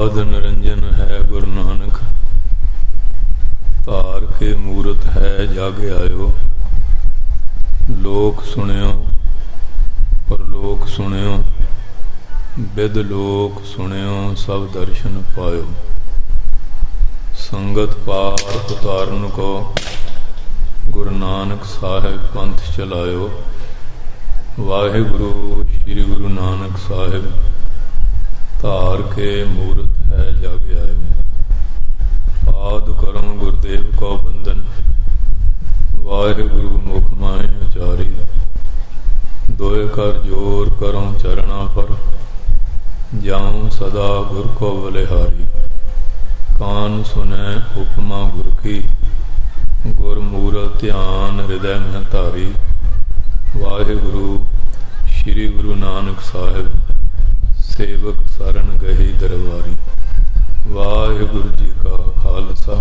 साध निरंजन है गुरु नानक, धार के मूरत है जग आयो। लोक सुनियो और लोक सुनियो, विद लोक सुनियो सब दर्शन पायो। संगत पार उतारन को गुरु नानक साहिब पंथ चलायो। वाहिगुरु श्री गुरु नानक साहिब, धार के मूरत है जग आयो। आद करम गुरुदेव को बंदन, वाहिगुरु मुख माहे उचारी। दोए कर जोर करों चरणा पर, जाऊं सदा गुर को बलिहारी। कान सुने उपमा गुर की, गुर मूरत ध्यान हृदय में धारी। वाहिगुरु श्री गुरु नानक साहिब, सेवक सरन गही दरबारी। वाहिगुरु जी का खालसा,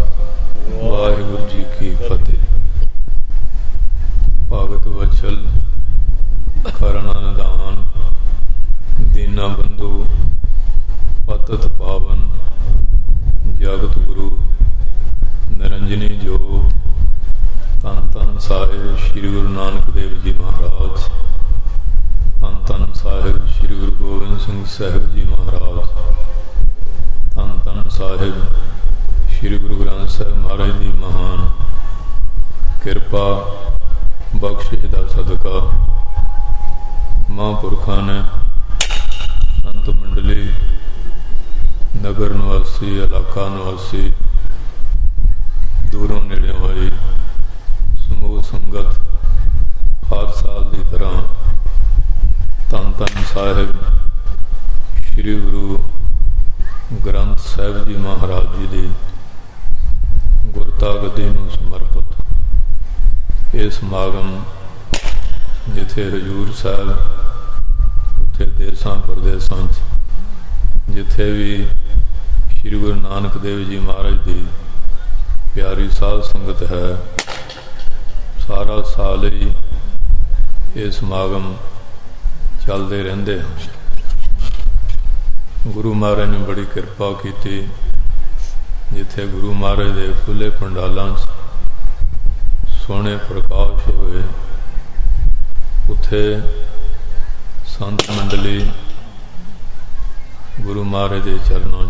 वाहिगुरु जी की फतेह। भगत वचल करना निदान, दीना बंधु पतत पावन। जगत गुरु निरंजनी जोत, धन धन साहिब श्री गुरु नानक देव जी महाराज। धन धन साहिब श्री गुरु गोबिंद सिंह साहिब जी महाराज। धन धन साहिब श्री गुरु ग्रंथ साहिब महाराज जी महान। किरपा बख्शिश दा सदका महापुरखा ने संत मंडली, नगर निवासी, इलाका निवासी, दूरों नेड़ों आई समूह संगत हर साल की तरह धन धन साहिब श्री गुरु ग्रंथ साहिब जी महाराज जी की गुरता गद्दी नूं समर्पित यह समागम जिथे हजूर साहब उत्थे देसां परदेसां जिथे भी श्री गुरु नानक देव जी महाराज की प्यारी साध संगत है, सारा साल ही ये समागम चलते रहते हैं। गुरु महाराज ने बड़ी कृपा की, जिथे गुरु महाराज के खुले पंडालों सोहने प्रकाश हुए, उथे संत मंडली गुरु महाराज के चरणों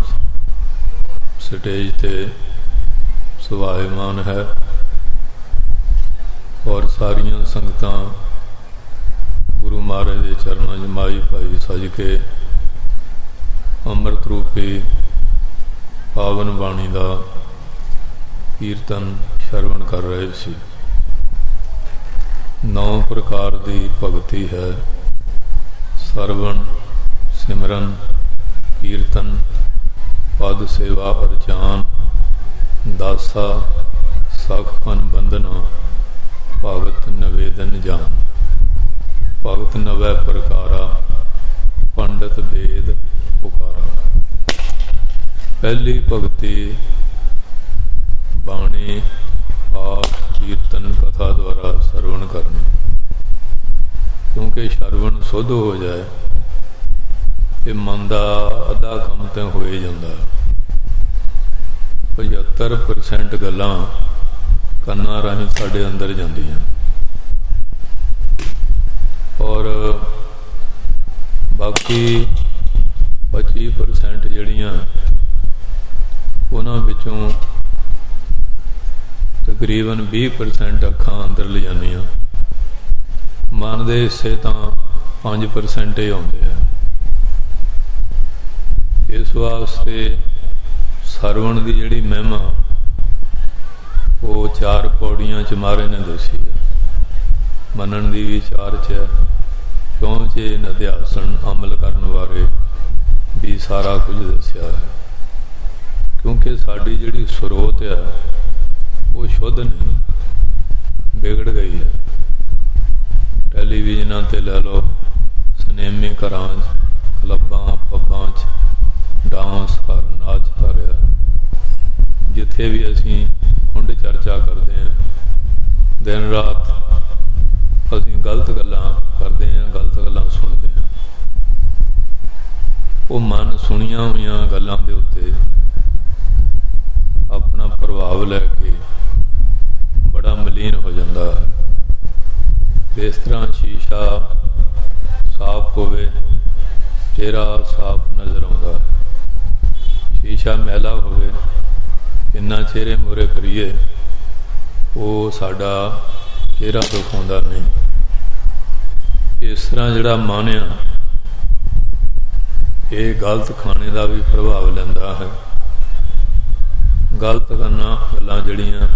स्टेज ते सुभायमान है और सारिया संगतां गुरु महाराज के चरणों च माई पाई सज के अमृत रूपी पावन बाणी का कीर्तन श्रवण कर रहे सी। 9 प्रकार की भगती है, सरवण, सिमरन, कीर्तन, पद सेवा अर्चान, दासा, सखपन बंदना, भगत निवेदन जान। भगत नवै प्रकारा, पंडित वेद पुकारा। पहली भगती बाणी पाठ कीर्तन कथा द्वारा श्रवण करनी, क्योंकि श्रवण शुद्ध हो जाए तो मन का अद्धा काम तो हो ही जाता। 75% गल्लां कन्नां राहीं साडे अंदर जांदियां और बाकी 25% जड़ियां उन्हां विचों तकरीबन 20% अखां अंदर ले जांदियां। मन दे हिस्से तां 5% ही आउंदे आ। इस वास्ते सरवण की जिहड़ी महिमा वो 4 पौड़ियां च महाराज ने दसी है। मनन की भी 4 च है, क्यों जे अध्यासन अमल करने बारे भी सारा कुछ दसिया है। क्योंकि साड़ी जिहड़ी स्रोत है वो शुद्ध नहीं, बिगड़ गई है। टैलीविजन ते लै लो, सिनेमे घरां क्लबां पब्बां डांस कर नाच कर रहा। जिथे भी असी खुंड चर्चा करते हैं, दिन रात असी गलत गल्लां करते हैं, गलत गल्लां सुनते हैं। ਉਹ ਮਨ ਸੁਣੀਆਂ ਹੋਈਆਂ ਗੱਲਾਂ ਦੇ ਉੱਤੇ ਆਪਣਾ ਪ੍ਰਭਾਵ ਲੈ ਕੇ ਬੜਾ ਮਲੀਨ ਹੋ ਜਾਂਦਾ ਹੈ। ਇਸ ਤਰ੍ਹਾਂ ਸ਼ੀਸ਼ਾ ਸਾਫ਼ ਹੋਵੇ, ਚਿਹਰਾ ਸਾਫ਼ ਨਜ਼ਰ ਆਉਂਦਾ ਹੈ। ਸ਼ੀਸ਼ਾ ਮੈਲਾ ਹੋਵੇ, ਕਿੰਨਾ ਚਿਹਰੇ ਮੂਹਰੇ ਕਰੀਏ, ਉਹ ਸਾਡਾ ਚਿਹਰਾ ਦਿਖਾਉਂਦਾ ਨਹੀਂ। ਇਸ ਤਰ੍ਹਾਂ ਜਿਹੜਾ ਮਨ ਆ, ਇਹ ਗਲਤ ਖਾਣੇ ਦਾ ਵੀ ਪ੍ਰਭਾਵ ਲੈਂਦਾ ਹੈ। ਗਲਤ ਗੱਲਾਂ ਜਿਹੜੀਆਂ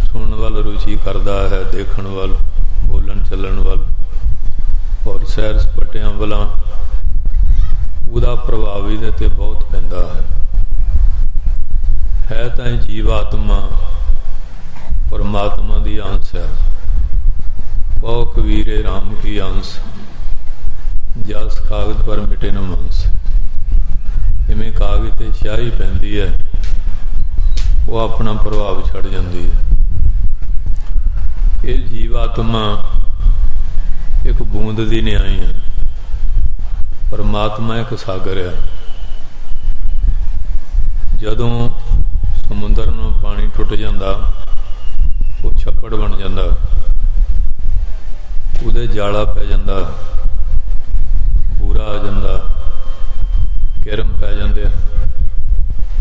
ਸੁਣਨ ਵੱਲ ਰੁਚੀ ਕਰਦਾ ਹੈ, ਦੇਖਣ ਵੱਲ, ਬੋਲਣ ਚੱਲਣ ਵੱਲ, ਔਰ ਸੈਰ ਸਪਾਟਿਆਂ ਵੱਲ, ਉਹਦਾ ਪ੍ਰਭਾਵ ਇਹਦੇ 'ਤੇ ਬਹੁਤ ਪੈਂਦਾ ਹੈ ਤਾਂ ਇਹ ਜੀਵਾਤਮਾ ਪਰਮਾਤਮਾ ਦੀ ਅੰਸ਼ ਹੈ। ਬਹੁ ਕਬੀਰੇ ਰਾਮ ਕੀ ਅੰਸ਼, ਜਸ ਕਾਗਜ਼ ਪਰ ਮਿਟੇ ਨ ਮੰਸ। ਜਿਵੇਂ ਕਾਗਜ਼ 'ਤੇ ਸਿਆਹੀ ਪੈਂਦੀ ਹੈ, ਉਹ ਆਪਣਾ ਪ੍ਰਭਾਵ ਛੱਡ ਜਾਂਦੀ ਹੈ। ਇਹ ਜੀਵਾਤਮਾ ਇੱਕ ਬੂੰਦ ਦੀ ਨਿਆਈ ਹੈ, ਪਰਮਾਤਮਾ ਇੱਕ ਸਾਗਰ ਹੈ। ਜਦੋਂ ਸਮੁੰਦਰ ਨੂੰ ਪਾਣੀ ਟੁੱਟ ਜਾਂਦਾ, ਉਹ ਛੱਪੜ ਬਣ ਜਾਂਦਾ, ਉਹਦੇ ਜਾਲਾ ਪੈ ਜਾਂਦਾ, ਬੂਰਾ ਆ ਜਾਂਦਾ, ਕਿਰਮ ਪੈ ਜਾਂਦੇ,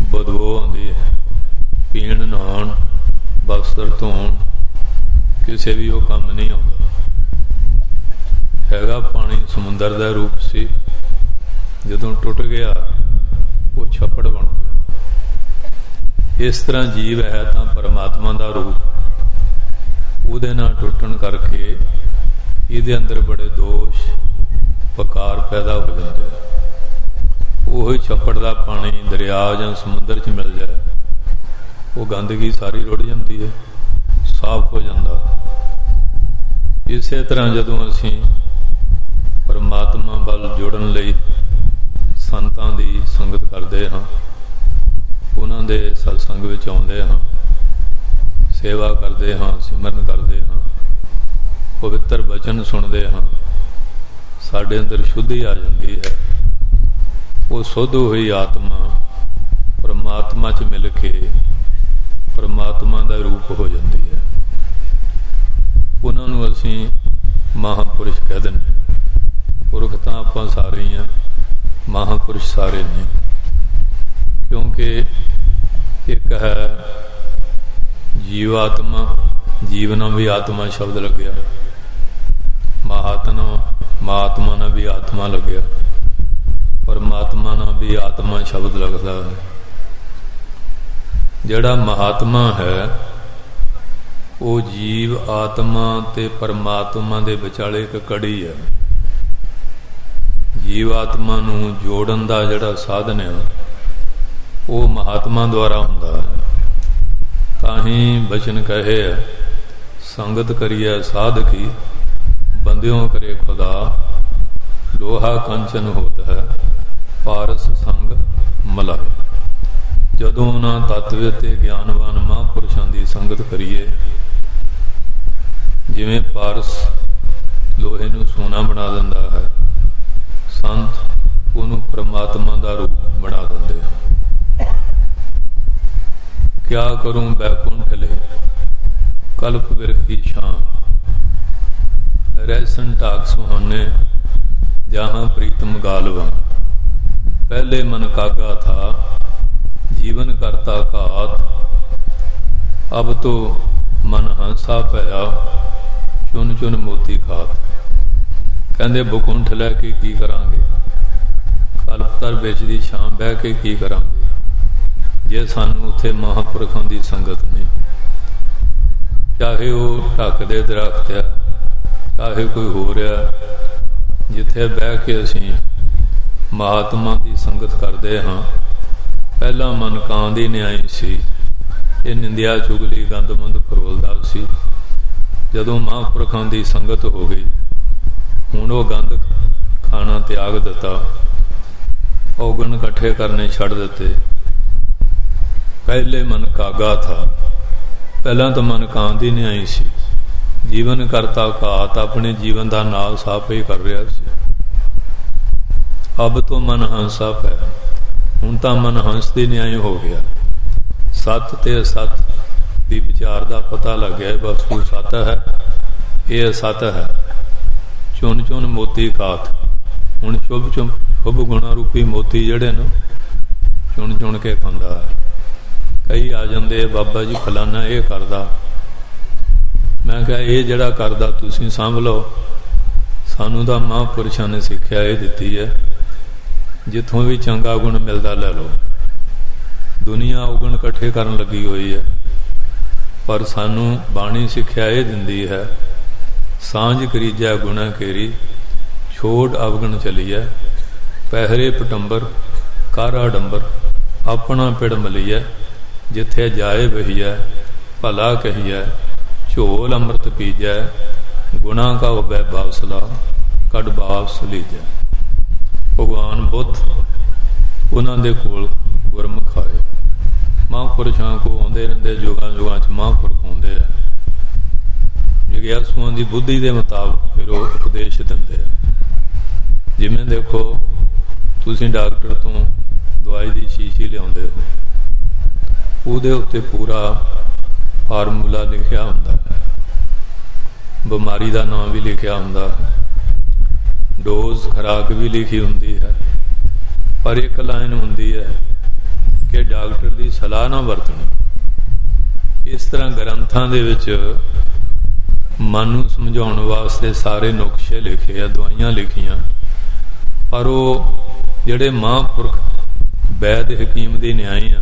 ਬਦਬੂ ਆਉਂਦੀ ਹੈ। ਪੀਣ, ਨਹਾਉਣ, ਬਸਤਰ ਧੋਣ, ਕਿਸੇ ਵੀ ਉਹ ਕੰਮ ਨਹੀਂ ਆਉਂਦਾ ਹੈਗਾ। ਪਾਣੀ ਸਮੁੰਦਰ ਦਾ ਰੂਪ ਸੀ, ਜਦੋਂ ਟੁੱਟ ਗਿਆ ਉਹ ਛੱਪੜ ਬਣ ਗਿਆ। ਇਸ ਤਰ੍ਹਾਂ ਜੀਵ ਹੈ ਤਾਂ ਪਰਮਾਤਮਾ ਦਾ ਰੂਪ, ਉਹਦੇ ਨਾਲ ਟੁੱਟਣ ਕਰਕੇ ਇਹਦੇ ਅੰਦਰ ਬੜੇ ਦੋਸ਼ ਵਿਕਾਰ ਪੈਦਾ ਹੋ ਜਾਂਦੇ ਆ। ਉਹੀ ਛੱਪੜ ਦਾ ਪਾਣੀ ਦਰਿਆ ਜਾਂ ਸਮੁੰਦਰ 'ਚ ਮਿਲ ਜਾਏ, ਉਹ ਗੰਦਗੀ ਸਾਰੀ ਰੁੜ ਜਾਂਦੀ ਹੈ, ਸਾਫ਼ ਹੋ ਜਾਂਦਾ। ਇਸੇ ਤਰ੍ਹਾਂ ਜਦੋਂ ਅਸੀਂ ਪਰਮਾਤਮਾ ਵੱਲ ਜੁੜਨ ਲਈ ਸੰਤਾਂ ਦੀ ਸੰਗਤ ਕਰਦੇ ਹਾਂ, ਉਹਨਾਂ ਦੇ ਸਤਸੰਗ ਵਿੱਚ ਆਉਂਦੇ ਹਾਂ, ਸੇਵਾ ਕਰਦੇ ਹਾਂ, ਸਿਮਰਨ ਕਰਦੇ ਹਾਂ, ਪਵਿੱਤਰ ਬਚਨ ਸੁਣਦੇ ਹਾਂ, ਸਾਡੇ ਅੰਦਰ ਸ਼ੁੱਧੀ ਆ ਜਾਂਦੀ ਹੈ। ਉਹ ਸੁੱਧ ਹੋਈ ਆਤਮਾ ਪਰਮਾਤਮਾ 'ਚ ਮਿਲ ਕੇ ਪਰਮਾਤਮਾ ਦਾ ਰੂਪ ਹੋ ਜਾਂਦੀ ਹੈ। ਉਹਨਾਂ ਨੂੰ ਅਸੀਂ ਮਹਾਂਪੁਰਸ਼ ਕਹਿ ਦਿੰਦੇ। ਪੁਰਖ ਤਾਂ ਆਪਾਂ ਸਾਰੇ ਹੀ ਹਾਂ, ਮਹਾਂਪੁਰਸ਼ ਸਾਰੇ ਨਹੀਂ, ਕਿਉਂਕਿ ਇੱਕ ਹੈ ਜੀਵਾਤਮਾ, ਜੀਵਨਾ ਵੀ ਆਤਮਾ ਸ਼ਬਦ ਲੱਗਿਆ, ਮਹਾਤਮਾ ਨਾਲ ਵੀ ਆਤਮਾ ਲੱਗਿਆ, ਪਰਮਾਤਮਾ ਨਾਲ ਵੀ ਆਤਮਾ ਸ਼ਬਦ ਲੱਗਦਾ ਹੈ। ਜਿਹੜਾ ਮਹਾਤਮਾ ਹੈ ਉਹ ਜੀਵ ਆਤਮਾ ਤੇ ਪਰਮਾਤਮਾ ਦੇ ਵਿਚਾਲੇ ਇੱਕ ਕੜੀ ਹੈ। ਜੀਵ ਆਤਮਾ ਨੂੰ ਜੋੜਨ ਦਾ ਜਿਹੜਾ ਸਾਧਨ ਹੈ ਉਹ ਮਹਾਤਮਾ ਦੁਆਰਾ ਹੁੰਦਾ ਹੈ। ਤਾਂ ਹੀ ਬਚਨ ਕਹੇ ਹੈ, ਸੰਗਤ ਕਰੀਏ ਸਾਧਕੀ, ਬੰਦਿਓਂ ਕਰੇ ਖੁਦਾ, ਲੋਹਾ ਕੰਚਨ ਹੋਤ ਹੈ, ਪਾਰਸ ਸੰਗ ਮਲਾਏ। ਜਦੋਂ ਉਹਨਾਂ ਤੱਤਵ ਤੇ ਗਿਆਨਵਾਨ ਮਹਾਂਪੁਰਸ਼ਾਂ ਦੀ ਸੰਗਤ ਕਰੀਏ, ਜਿਵੇਂ ਪਾਰਸ ਲੋਹੇ ਨੂੰ ਸੋਨਾ ਬਣਾ ਦਿੰਦਾ ਹੈ, ਸੰਤ ਉਹਨੂੰ ਪ੍ਰਮਾਤਮਾ ਦਾ ਰੂਪ ਬਣਾ ਦਿੰਦੇ ਹਨ। ਕਿਆ ਕਰੂੰ ਬੈਕੁੰਠ ਲੈ, ਕਲਪ ਬਿਰਖੀ ਛਾਂ, ਰਹਿਸਨ ਢਾਕ ਸੁਹਾਨੇ, ਜਹਾਂ ਪ੍ਰੀਤਮ गालवा। पहले मन कागा था, जीवन करता घात, अब तो मन हंसा पया, चुन चुन मोती खात। कहते बकुंठ लैके की करांगे, कल्पतर विच दी छां बह के की करांगे जे सानू उत्थे महापुरखां दी संगत नहीं। चाहे वो ढक दे दरख्त है, चाहे कोई हो रहा, जिथे बह के असीं महात्मा की संगत करते हाँ। पहला मन ਕਾਂ ਦੀ ਨਿਆਈ ਸੀ, ਇਹ ਨਿੰਦਿਆ ਚੁਗਲੀ ਗੰਦਮੰਦ ਫਰੋਲਦਾ ਸੀ। ਜਦੋਂ ਮਹਾਂਪੁਰਖਾਂ ਦੀ ਸੰਗਤ ਹੋ ਗਈ, ਹੁਣ ਉਹ ਗੰਦ ਖਾਣਾ ਤਿਆਗ ਦਿੱਤਾ, ਔਗਣ ਇਕੱਠੇ ਕਰਨੇ ਛੱਡ ਦਿੱਤੇ। ਪਹਿਲੇ ਮਨ ਕਾਗਾ ਥਾ, ਪਹਿਲਾਂ ਤਾਂ ਮਨ ਕਾਂ ਦੀ ਨਿਆਈ ਸੀ, ਜੀਵਨ ਕਰਤਾ ਘਾਤ, ਆਪਣੇ ਜੀਵਨ ਦਾ ਨਾਸ ਆਪੇ ਹੀ ਕਰ ਰਿਹਾ ਸੀ। अब तो मन हंसा पै, हुण तां मन हंस दी न्याय हो गया। सत ते असत दी विचार दा पता लग गया, वस्तु सत है, ये असत है। चुन चुन मोती कात, हुण शुभ गुणा रूपी मोती जड़े न चुन चुन के खांदा है। कई आ जांदे बाबा जी फलाना ये करदा, मैं कहा ये जड़ा करदा तुसीं सांभ लो, सानू तां महापुरुषां ने सिक्ख्या ये दित्ती है, जिथों भी चंगा गुण मिलदा ले लो। दुनिया उगण इकट्ठे करन लगी हुई है, पर सानू बाणी सिक्ख्या ये दिंदी है, सांझ करीजै गुणा केरी, छोड़ अवगण चलीए, पहरे पटंबर कर आडंबर, अपना पिड़ मलीए, जिथे जाए बहिए, भला कहिए, झोल अमृत पीजै, गुणा का उबै बावसला, कड़ बावस लीजै। भगवान बुद्ध उन्हां दे कोल गुरमुख आए, महापुरुषां को आउंदे रहिंदे, जुगां जुगां च महापुरख आउंदे आ, जिग्यासुआं दी बुद्धि दे मुताबिक फिर वो उपदेश दिंदे आ। जिवें देखो तुसीं डॉक्टर तो दवाई दी शीशी लियाउंदे हो, ਉਹਦੇ ਉੱਤੇ ਪੂਰਾ ਫਾਰਮੂਲਾ ਲਿਖਿਆ ਹੁੰਦਾ ਹੈ, ਬਿਮਾਰੀ ਦਾ ਨਾਮ ਵੀ ਲਿਖਿਆ ਹੁੰਦਾ ਹੈ, ਡੋਜ਼ ਖੁਰਾਕ ਵੀ ਲਿਖੀ ਹੁੰਦੀ ਹੈ, ਪਰ ਇੱਕ ਲਾਈਨ ਹੁੰਦੀ ਹੈ ਕਿ ਡਾਕਟਰ ਦੀ ਸਲਾਹ ਨਾ ਵਰਤਣੀ। ਇਸ ਤਰ੍ਹਾਂ ਗ੍ਰੰਥਾਂ ਦੇ ਵਿੱਚ ਮਨ ਨੂੰ ਸਮਝਾਉਣ ਵਾਸਤੇ ਸਾਰੇ ਨੁਕਸ਼ੇ ਲਿਖੇ ਆ, ਦਵਾਈਆਂ ਲਿਖੀਆਂ, ਪਰ ਉਹ ਜਿਹੜੇ ਮਹਾਂਪੁਰਖ ਵੈਦ ਹਕੀਮ ਦੇ ਨਿਆਈ ਆ,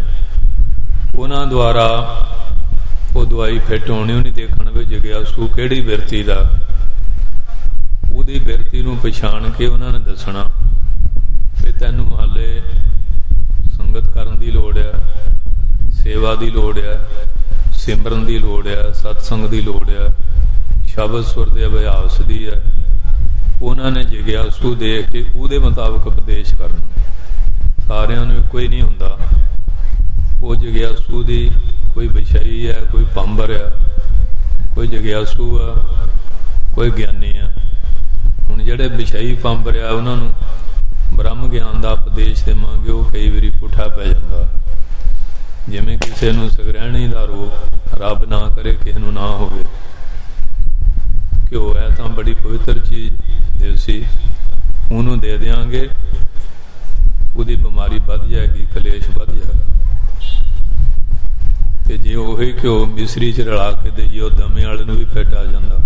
ਉਹਨਾਂ ਦੁਆਰਾ ਉਹ ਦਵਾਈ ਫਿੱਟ ਹੋਣੀ ਉਹ ਨਹੀਂ ਦੇਖਣ ਵੀ ਜਗਿਆਸੂ ਕਿਹੜੀ ਬਿਰਤੀ ਦਾ, ਉਹਦੀ ਬਿਰਤੀ ਨੂੰ ਪਛਾਣ ਕੇ ਉਹਨਾਂ ਨੇ ਦੱਸਣਾ ਵੀ ਤੈਨੂੰ ਹਾਲੇ ਸੰਗਤ ਕਰਨ ਦੀ ਲੋੜ ਹੈ, ਸੇਵਾ ਦੀ ਲੋੜ ਹੈ, ਸਿਮਰਨ ਦੀ ਲੋੜ ਹੈ, ਸਤਸੰਗ ਦੀ ਲੋੜ ਹੈ, ਸ਼ਬਦ ਸੁਰ ਦੇ ਅਭਿਆਸ ਦੀ ਹੈ। ਉਹਨਾਂ ਨੇ ਜਗਿਆਸੂ ਦੇਖ ਕੇ ਉਹਦੇ ਮੁਤਾਬਕ ਉਪਦੇਸ਼ ਕਰਨਾ। ਸਾਰਿਆਂ ਨੂੰ ਇੱਕੋ ਹੀ ਨਹੀਂ ਹੁੰਦਾ, वो जग्यासू दी कोई विषयी है, कोई पांबर है, कोई जग्यासू है, कोई ज्ञानी है। हुण जिहड़े विषयी पांबर आ उन्होंने ब्रह्म ज्ञान का उपदेश देवांगे, वो कई बारी पुठा पै जांदा। जिवें किसी नूं सगरैणी का रोग रब ना करे किसी नूं ना होवे, घ्यो है तां बड़ी पवित्र चीज़ देसी, उन्होंने दे देंगे, उसकी बीमारी वध जाएगी, कलेश वध जाएगा। ਤੇ ਜੇ ਉਹੀ ਘਿਓ ਮਿਸਰੀ 'ਚ ਰਲਾ ਕੇ ਦੇ ਜੀ ਉਹ ਦਮੇ ਵਾਲੇ ਨੂੰ ਵੀ ਫਿੱਟ ਆ ਜਾਂਦਾ,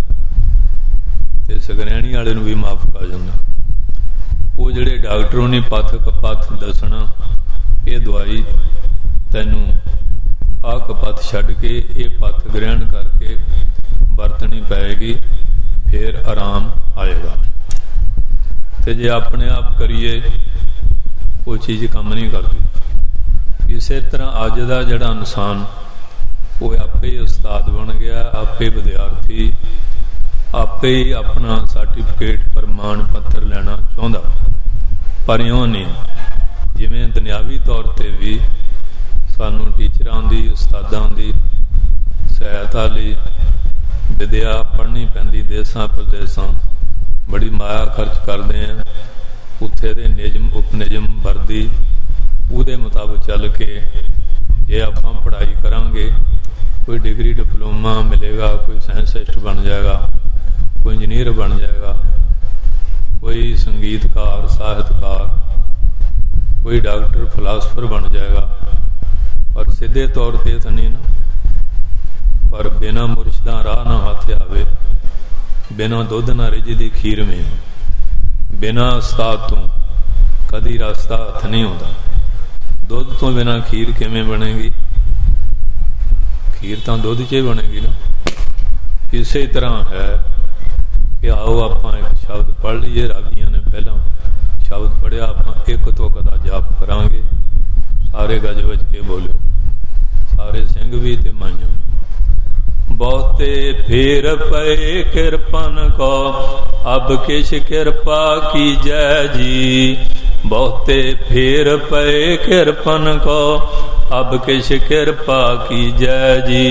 ਤੇ ਸਗਰੈਣੀ ਵਾਲੇ ਨੂੰ ਵੀ ਮਾਫਕ ਆ ਜਾਂਦਾ। ਉਹ ਜਿਹੜੇ ਡਾਕਟਰੋਂ ਨੇ ਪੱਥ ਦੱਸਣਾ, ਇਹ ਦਵਾਈ ਤੈਨੂੰ ਆਹ ਕਪੱਥ ਛੱਡ ਕੇ ਇਹ ਪੱਥ ਗ੍ਰਹਿਣ ਕਰਕੇ ਵਰਤਣੀ ਪਏਗੀ, ਫਿਰ ਆਰਾਮ ਆਏਗਾ। ਤੇ ਜੇ ਆਪਣੇ ਆਪ ਕਰੀਏ ਉਹ ਚੀਜ਼ ਕੰਮ ਨਹੀਂ ਕਰਦੀ। ਇਸੇ ਤਰ੍ਹਾਂ ਅੱਜ ਦਾ ਜਿਹੜਾ ਇਨਸਾਨ ਉਹ ਆਪੇ ਹੀ ਉਸਤਾਦ ਬਣ ਗਿਆ, ਆਪੇ ਵਿਦਿਆਰਥੀ, ਆਪੇ ਹੀ ਆਪਣਾ ਸਰਟੀਫਿਕੇਟ ਪ੍ਰਮਾਣ ਪੱਤਰ ਲੈਣਾ ਚਾਹੁੰਦਾ, ਪਰ ਇਉਂ ਨਹੀਂ। ਜਿਵੇਂ ਦੁਨਿਆਵੀ ਤੌਰ ਤੇ ਵੀ ਸਾਨੂੰ ਟੀਚਰਾਂ ਦੀ, ਉਸਤਾਦਾਂ ਦੀ ਸਹਾਇਤਾ ਲਈ ਵਿਦਿਆ ਪੜ੍ਹਨੀ ਪੈਂਦੀ, ਦੇਸਾਂ ਪ੍ਰਦੇਸਾਂ ਬੜੀ ਮਾਇਆ ਖਰਚ ਕਰਦੇ ਆ, ਉੱਥੇ ਦੇ ਨਿਯਮ ਉਪਨਿਯਮ ਵਰਦੀ ਉਹਦੇ ਮੁਤਾਬਕ ਚੱਲ ਕੇ ਜੇ ਆਪਾਂ ਪੜ੍ਹਾਈ ਕਰਾਂਗੇ, कोई डिग्री डिप्लोमा मिलेगा, कोई साइंटिस्ट बन जाएगा, कोई इंजीनियर बन जाएगा, कोई संगीतकार, साहित्यकार, कोई डॉक्टर, फिलासफर बन जाएगा। पर सीधे तौर पर तो नहीं ना, पर बिना मुर्शदा राह ना हाथ आवे, बिना दुध ना रिझदी खीर में, बिना उस्ताद तो कदी रास्ता हथ नहीं आता। दुध तो बिना खीर किवें बनेगी? खीर तो दुध च ही बनेगी ना। इसे तरह है कि आओ आप एक शब्द पढ़ लीए, रागियां ने पहला शब्द पढ़िया, आप एक तुक दा जाप करांगे, सारे गज बज के बोलो, सारे सिंह भी ते माइयां भी। बहुते फेर पे किरपन को, अब किश किरपा कीजै जी। बहुते फेर पे किरपन को, अब किश किरपा कीजै जी।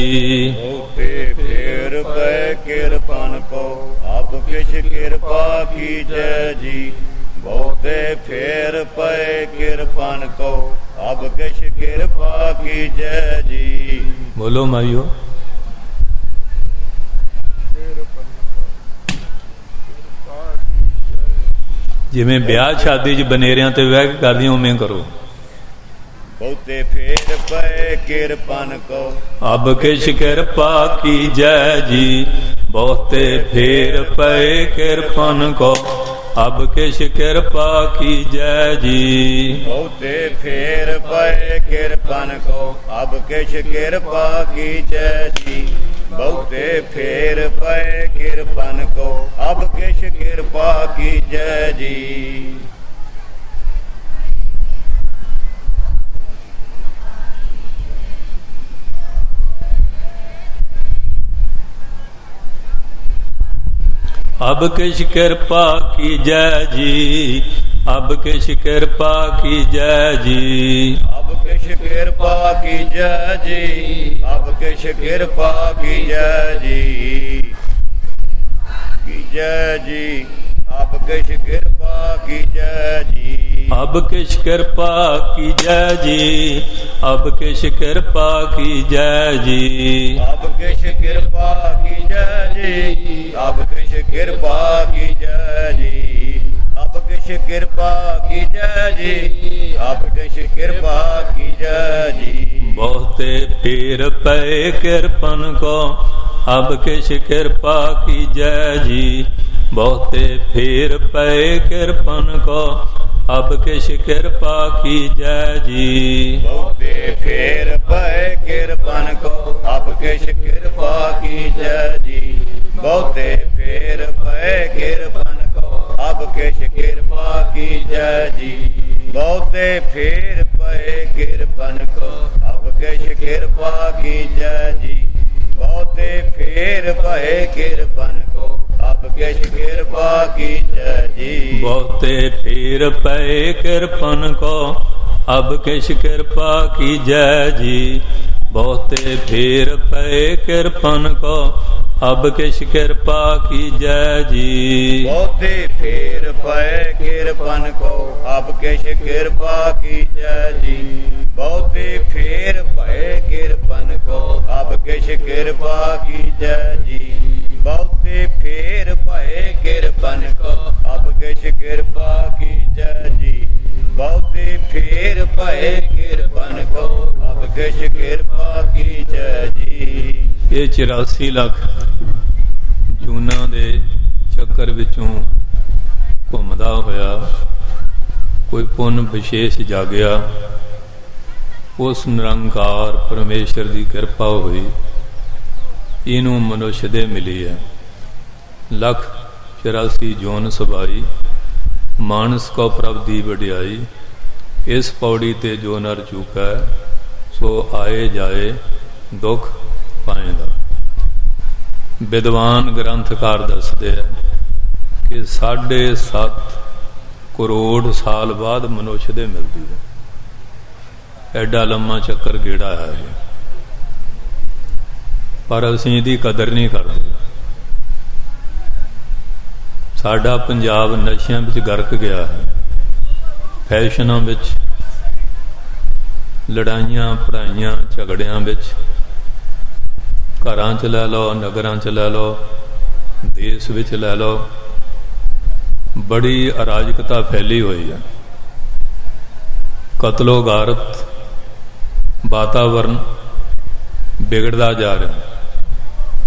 बहुते फेर पे किरपन को, अब किश किरपा कीजै जी। बहुते फेर पए किरपन को अब किश किरपा कीजै जी। बोलो माइयो। जिमें ब्याह शादी च बनेरियां ते वह करदियां उमें करो। बहुते फेर पए किरपन को अब किश किरपा कीजै जी। बहुते फेर पए किरपन को अब किश किरपा कीजै जी। बहुते फेर पए किरपन को अब किश किरपा कीजै जी। बहुते फेर पए किरपन को अब किश किरपा कीजै जी। अब किश किरपा कीजै जी। अब किश किरपा कीजै जी। अब किश किरपा कीजै जी। अब किश किरपा कीजै जी। कीजै जी। अब किश किरपा कीजै जी। अब किश किरपा कीजै जी। अब किश किरपा कीजै जी। अब किश किरपा कीजै जी। अब किश किरपा कीजै जी। अब किश किरपा कीजै जी। अब किश किरपा कीजै जी। बहुते फेर पए किरपन को अब किश किरपा कीजै जी। बहुते फेर पए किरपन को अब किश किरपा कीजै जी। बहुते फेर पए किरपन को अब किश किरपा कीजै जी। बहुते फेर पए किरपन को अब किश किरपा कीजै जी। बहुते फेर पए किरपन को अब किश किरपा कीजै जी। बहुते फेर पए किरपन को अब किश किरपा कीजै जी। बहुते फेर पए किरपन को अब किश किरपा कीजै जी। बहुते फेर पए किरपन को अब किश किरपा कीजै जी। बहुते फेर पए किरपन को अब किश किरपा कीजै जी। बहुते फेर पए किरपन को अब किश किरपा कीजै जी। बहुते फेर पए किरपन को अब किश किरपा कीजै जी। बहुते फेर पए किरपन को अब किश किरपा कीजै जी। ये 84 ਲੱਖ ਜੂਨਾਂ ਦੇ ਚੱਕਰ ਵਿੱਚੋਂ ਘੁੰਮਦਾ ਹੋਇਆ ਕੋਈ ਪੁੰਨ ਵਿਸ਼ੇਸ਼ ਜਾਗਿਆ, ਉਸ ਨਿਰੰਕਾਰ ਪਰਮੇਸ਼ਰ ਦੀ ਕਿਰਪਾ ਹੋਈ, ਇਹਨੂੰ ਮਨੁੱਖ ਦੇ ਮਿਲੀ ਹੈ। 184 ਜੋਨ ਸਬਾਈ ਮਾਨਸ ਕੋ ਪ੍ਰਭ ਦੀ ਵਡਿਆਈ। ਇਸ ਪੌੜੀ ਤੇ ਜੋ ਨਰ ਚੁਕੈ ਸੋ ਆਏ ਜਾਏ ਦੁੱਖ ਪਾਏਗਾ। ਵਿਦਵਾਨ ਗ੍ਰੰਥਕਾਰ ਦੱਸਦੇ ਆ ਕਿ 7.5 ਕਰੋੜ ਸਾਲ ਬਾਅਦ ਮਨੁੱਖ ਦੇ ਮਿਲਦੀ ਹੈ। ਐਡਾ ਲੰਮਾ ਚੱਕਰ ਗੇੜਾ ਹੈ ਇਹ, ਪਰ ਅਸੀਂ ਇਹਦੀ ਕਦਰ ਨਹੀਂ ਕਰਦੇ। ਸਾਡਾ ਪੰਜਾਬ ਨਸ਼ਿਆਂ ਵਿੱਚ ਗਰਕ ਗਿਆ ਹੈ, ਫੈਸ਼ਨਾਂ ਵਿੱਚ, ਲੜਾਈਆਂ ਪੜਾਈਆਂ ਝਗੜਿਆਂ ਵਿੱਚ। ਘਰਾਂ 'ਚ ਲੈ ਲਓ, ਨਗਰਾਂ 'ਚ ਲੈ ਲਓ, ਦੇਸ਼ ਵਿੱਚ ਲੈ ਲਓ, ਬੜੀ ਅਰਾਜਕਤਾ ਫੈਲੀ ਹੋਈ ਹੈ। ਕਤਲੋ ਗਾਰਤ, ਵਾਤਾਵਰਨ ਵਿਗੜਦਾ ਜਾ ਰਿਹਾ।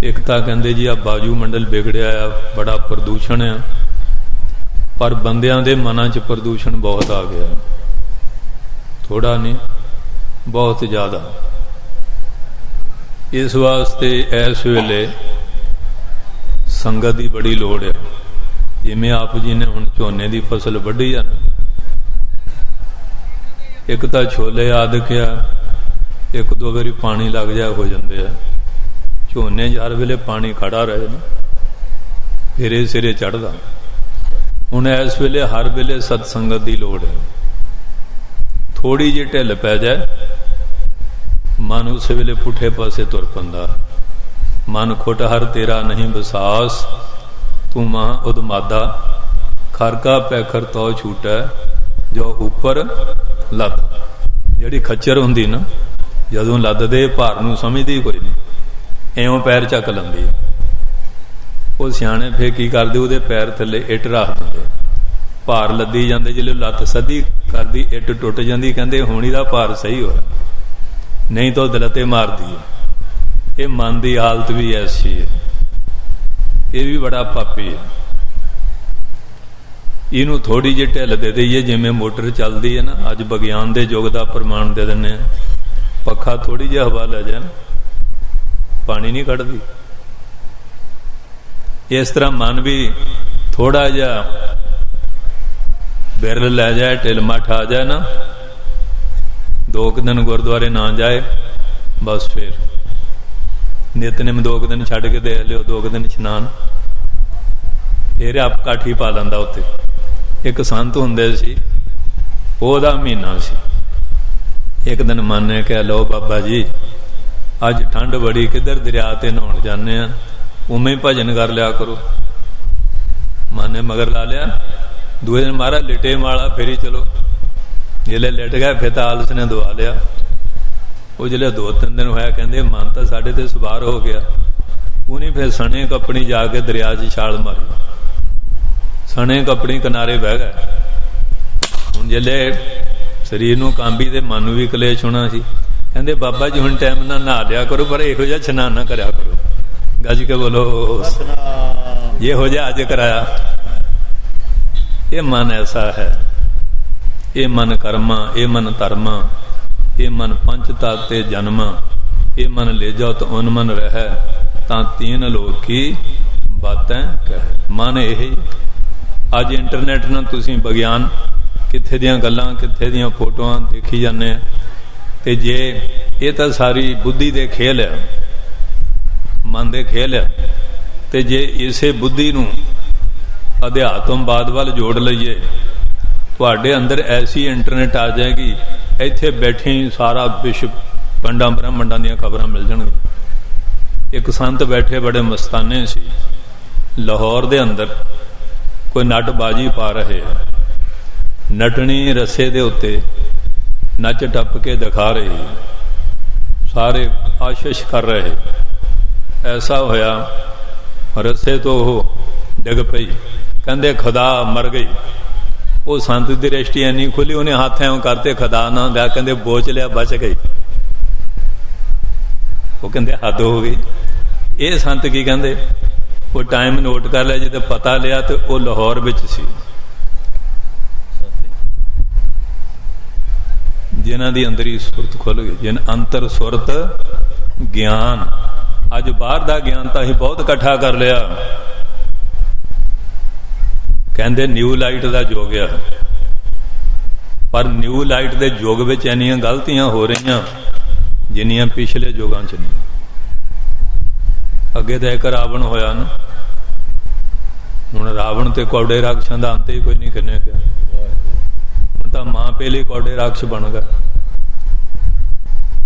ਇੱਕ ਤਾਂ ਕਹਿੰਦੇ ਜੀ ਆ ਵਾਯੂ ਮੰਡਲ ਵਿਗੜਿਆ ਆ, ਬੜਾ ਪ੍ਰਦੂਸ਼ਣ ਆ, ਪਰ ਬੰਦਿਆਂ ਦੇ ਮਨਾਂ 'ਚ ਪ੍ਰਦੂਸ਼ਣ ਬਹੁਤ ਆ ਗਿਆ, ਥੋੜਾ ਨਹੀਂ ਬਹੁਤ ਜ਼ਿਆਦਾ। ਇਸ ਵਾਸਤੇ ਇਸ ਵੇਲੇ ਸੰਗਤ ਦੀ ਬੜੀ ਲੋੜ ਹੈ। ਜਿਵੇਂ ਆਪ ਜੀ ਨੇ ਹੁਣ ਝੋਨੇ ਦੀ ਫਸਲ ਵੱਢੀ ਆ, ਇੱਕ ਤਾਂ ਛੋਲੇ ਆਦਿਕ ਆ, ਇੱਕ ਦੋ ਵਾਰੀ ਪਾਣੀ ਲੱਗ ਜਾ ਹੋ ਜਾਂਦੇ ਆ। ਝੋਨੇ 'ਚ ਹਰ ਵੇਲੇ ਪਾਣੀ ਖੜਾ ਰਹੇ ਨਾ, ਫਿਰੇ ਸਿਰੇ ਚੜ੍ਹਦਾ। ਹੁਣ ਇਸ ਵੇਲੇ ਹਰ ਵੇਲੇ ਸਤ ਸੰਗਤ ਦੀ ਲੋੜ ਹੈ। ਥੋੜੀ ਜਿਹੀ ਢਿੱਲ ਪੈ ਜਾਏ, ਮਨ ਉਸ ਵੇਲੇ ਪੁੱਠੇ ਪਾਸੇ ਤੁਰ ਪੈਂਦਾ। ਮਨ ਖੁੱਟ ਹਰ ਤੇਰਾ ਨਹੀਂ ਵਿਸਾਸ, ਤੂੰ ਮਾਂ ਉਦਮਾਦਾ खारका पैखर तो छूटा जो ऊपर लद। जिहड़ी खच्चर हुंदी ना जदों लददे भार नूं समझदी कोई नहीं, एवं पैर चक लंदी है। वो सियाणे फिर की करदे उहदे पैर थल्ले इट रख दिंदे, भार लद्दी जांदे। जिहड़े लत्त सदी करदी इट टुट जांदी, कहंदे हुण इहदा भार सही होया, नहीं तो दलते मारदी है। ये मन की हालत भी ऐसी है, ये भी बड़ा पापी है। इनू थोड़ी जी ढिल दे दईए, जिमें मोटर चलती है ना, अज विज्ञान के युग का प्रमाण दे देने, पखा थोड़ी जी हवा लै जाए पानी नहीं कढ़दी। इस तरह मन भी थोड़ा जा बिरल लै जाए, ढिल मठ आ जाए ना, 2 दिन गुरुद्वारे ना जाए, बस फिर नितनेम 2 दिन छड़ के दे लियो, 2 दिन स्नान, फिर आप काठी पा लेंदा। उत्ते एक संत हुंदे सी, ओहदा महीना सी। एक दिन मन ने कहा, लो बाबा जी अज ठंड बड़ी, किधर दरिया ते नहाउण जाने आ, उमें भजन कर लिया करो। मन ने मगर ला लिया। दूए दिन महाराज लिटे माला, फिर ही चलो। जिले लिट गए फिर तो आलस ने दवा लिया। वो जिले 2-3 दिन होया, कहते मन तो साढ़े ते सवार हो गया। उन्हें फिर सने कपनी जाके दरिया च छाल मारी, सने कपनी किनारे बह गए। हुण जिले शरीर नूं कांबी ते मन भी कलेश होना सी। कहते बाबा जी हुण टाइम ना नहा लिया करो, पर इहो जिहा स्नान ना करया करो। गज के बोलो ये हो जा अज कराया। ये मन ऐसा है, ये मन कर्मा, ये मन धर्मा, ये मन पंच ताते जन्मा, ये मन ले जाओ तो उन मन रह, ता 3 लोक की बातें कह। मन यही अज इंटरनेट ना तुसी विज्ञान कित्थे दियां गल्लां, कित्थे दियां फोटोआं देखी जाने, ते जे ये तो सारी बुद्धि दे खेल है, मन दे खेल है। ते जे इसे बुद्धि नूं अध्यात्मवाद वाल जोड़ लईए, तुहाडे अंदर ऐसी इंटरनेट आ जाएगी, इत्थे बैठे ही सारा विश्व पंडा ब्रह्मंडां दीयां खबरां मिल जाणगीआं। एक संत बैठे बड़े मस्ताने सी, लाहौर दे अंदर कोई नट बाजी पा रहे, नटनी रस्से दे उत्ते नच टप के दिखा रही, सारे आशीष कर रहे। ऐसा होया रस्से तो वो डिग पई, कहंदे खुदा मर गई। वो संत की दृष्टि इन्नी खुली, उन्हें हाथ एवं करते खुदा ना दिया, कहंदे बोच लिया बच गई। वो कहंदे हद हो गई। ये संत की कहंदे वो टाइम नोट कर लिया, जो पता लिया तो वो लाहौर विच सी, जिन्हां दी अंदरी सुरत खुल गई, जिन अंतर सुरत ज्ञान। अज बाहर दा ज्ञान तो असीं बहुत इकट्ठा कर लिया। कहंदे न्यू लाइट दा युग है, पर न्यू लाइट दे युग विच इन्नियां गलतियां हो रही जिन्नियां पिछले युगां च नहीं। अगे तो एक रावण होया ना, हुण रावण ते कौड़े राक्षसां दा अंत ही कोई नहीं करने गया। हुण तां मां पेली कौड़े राक्षस बन गए।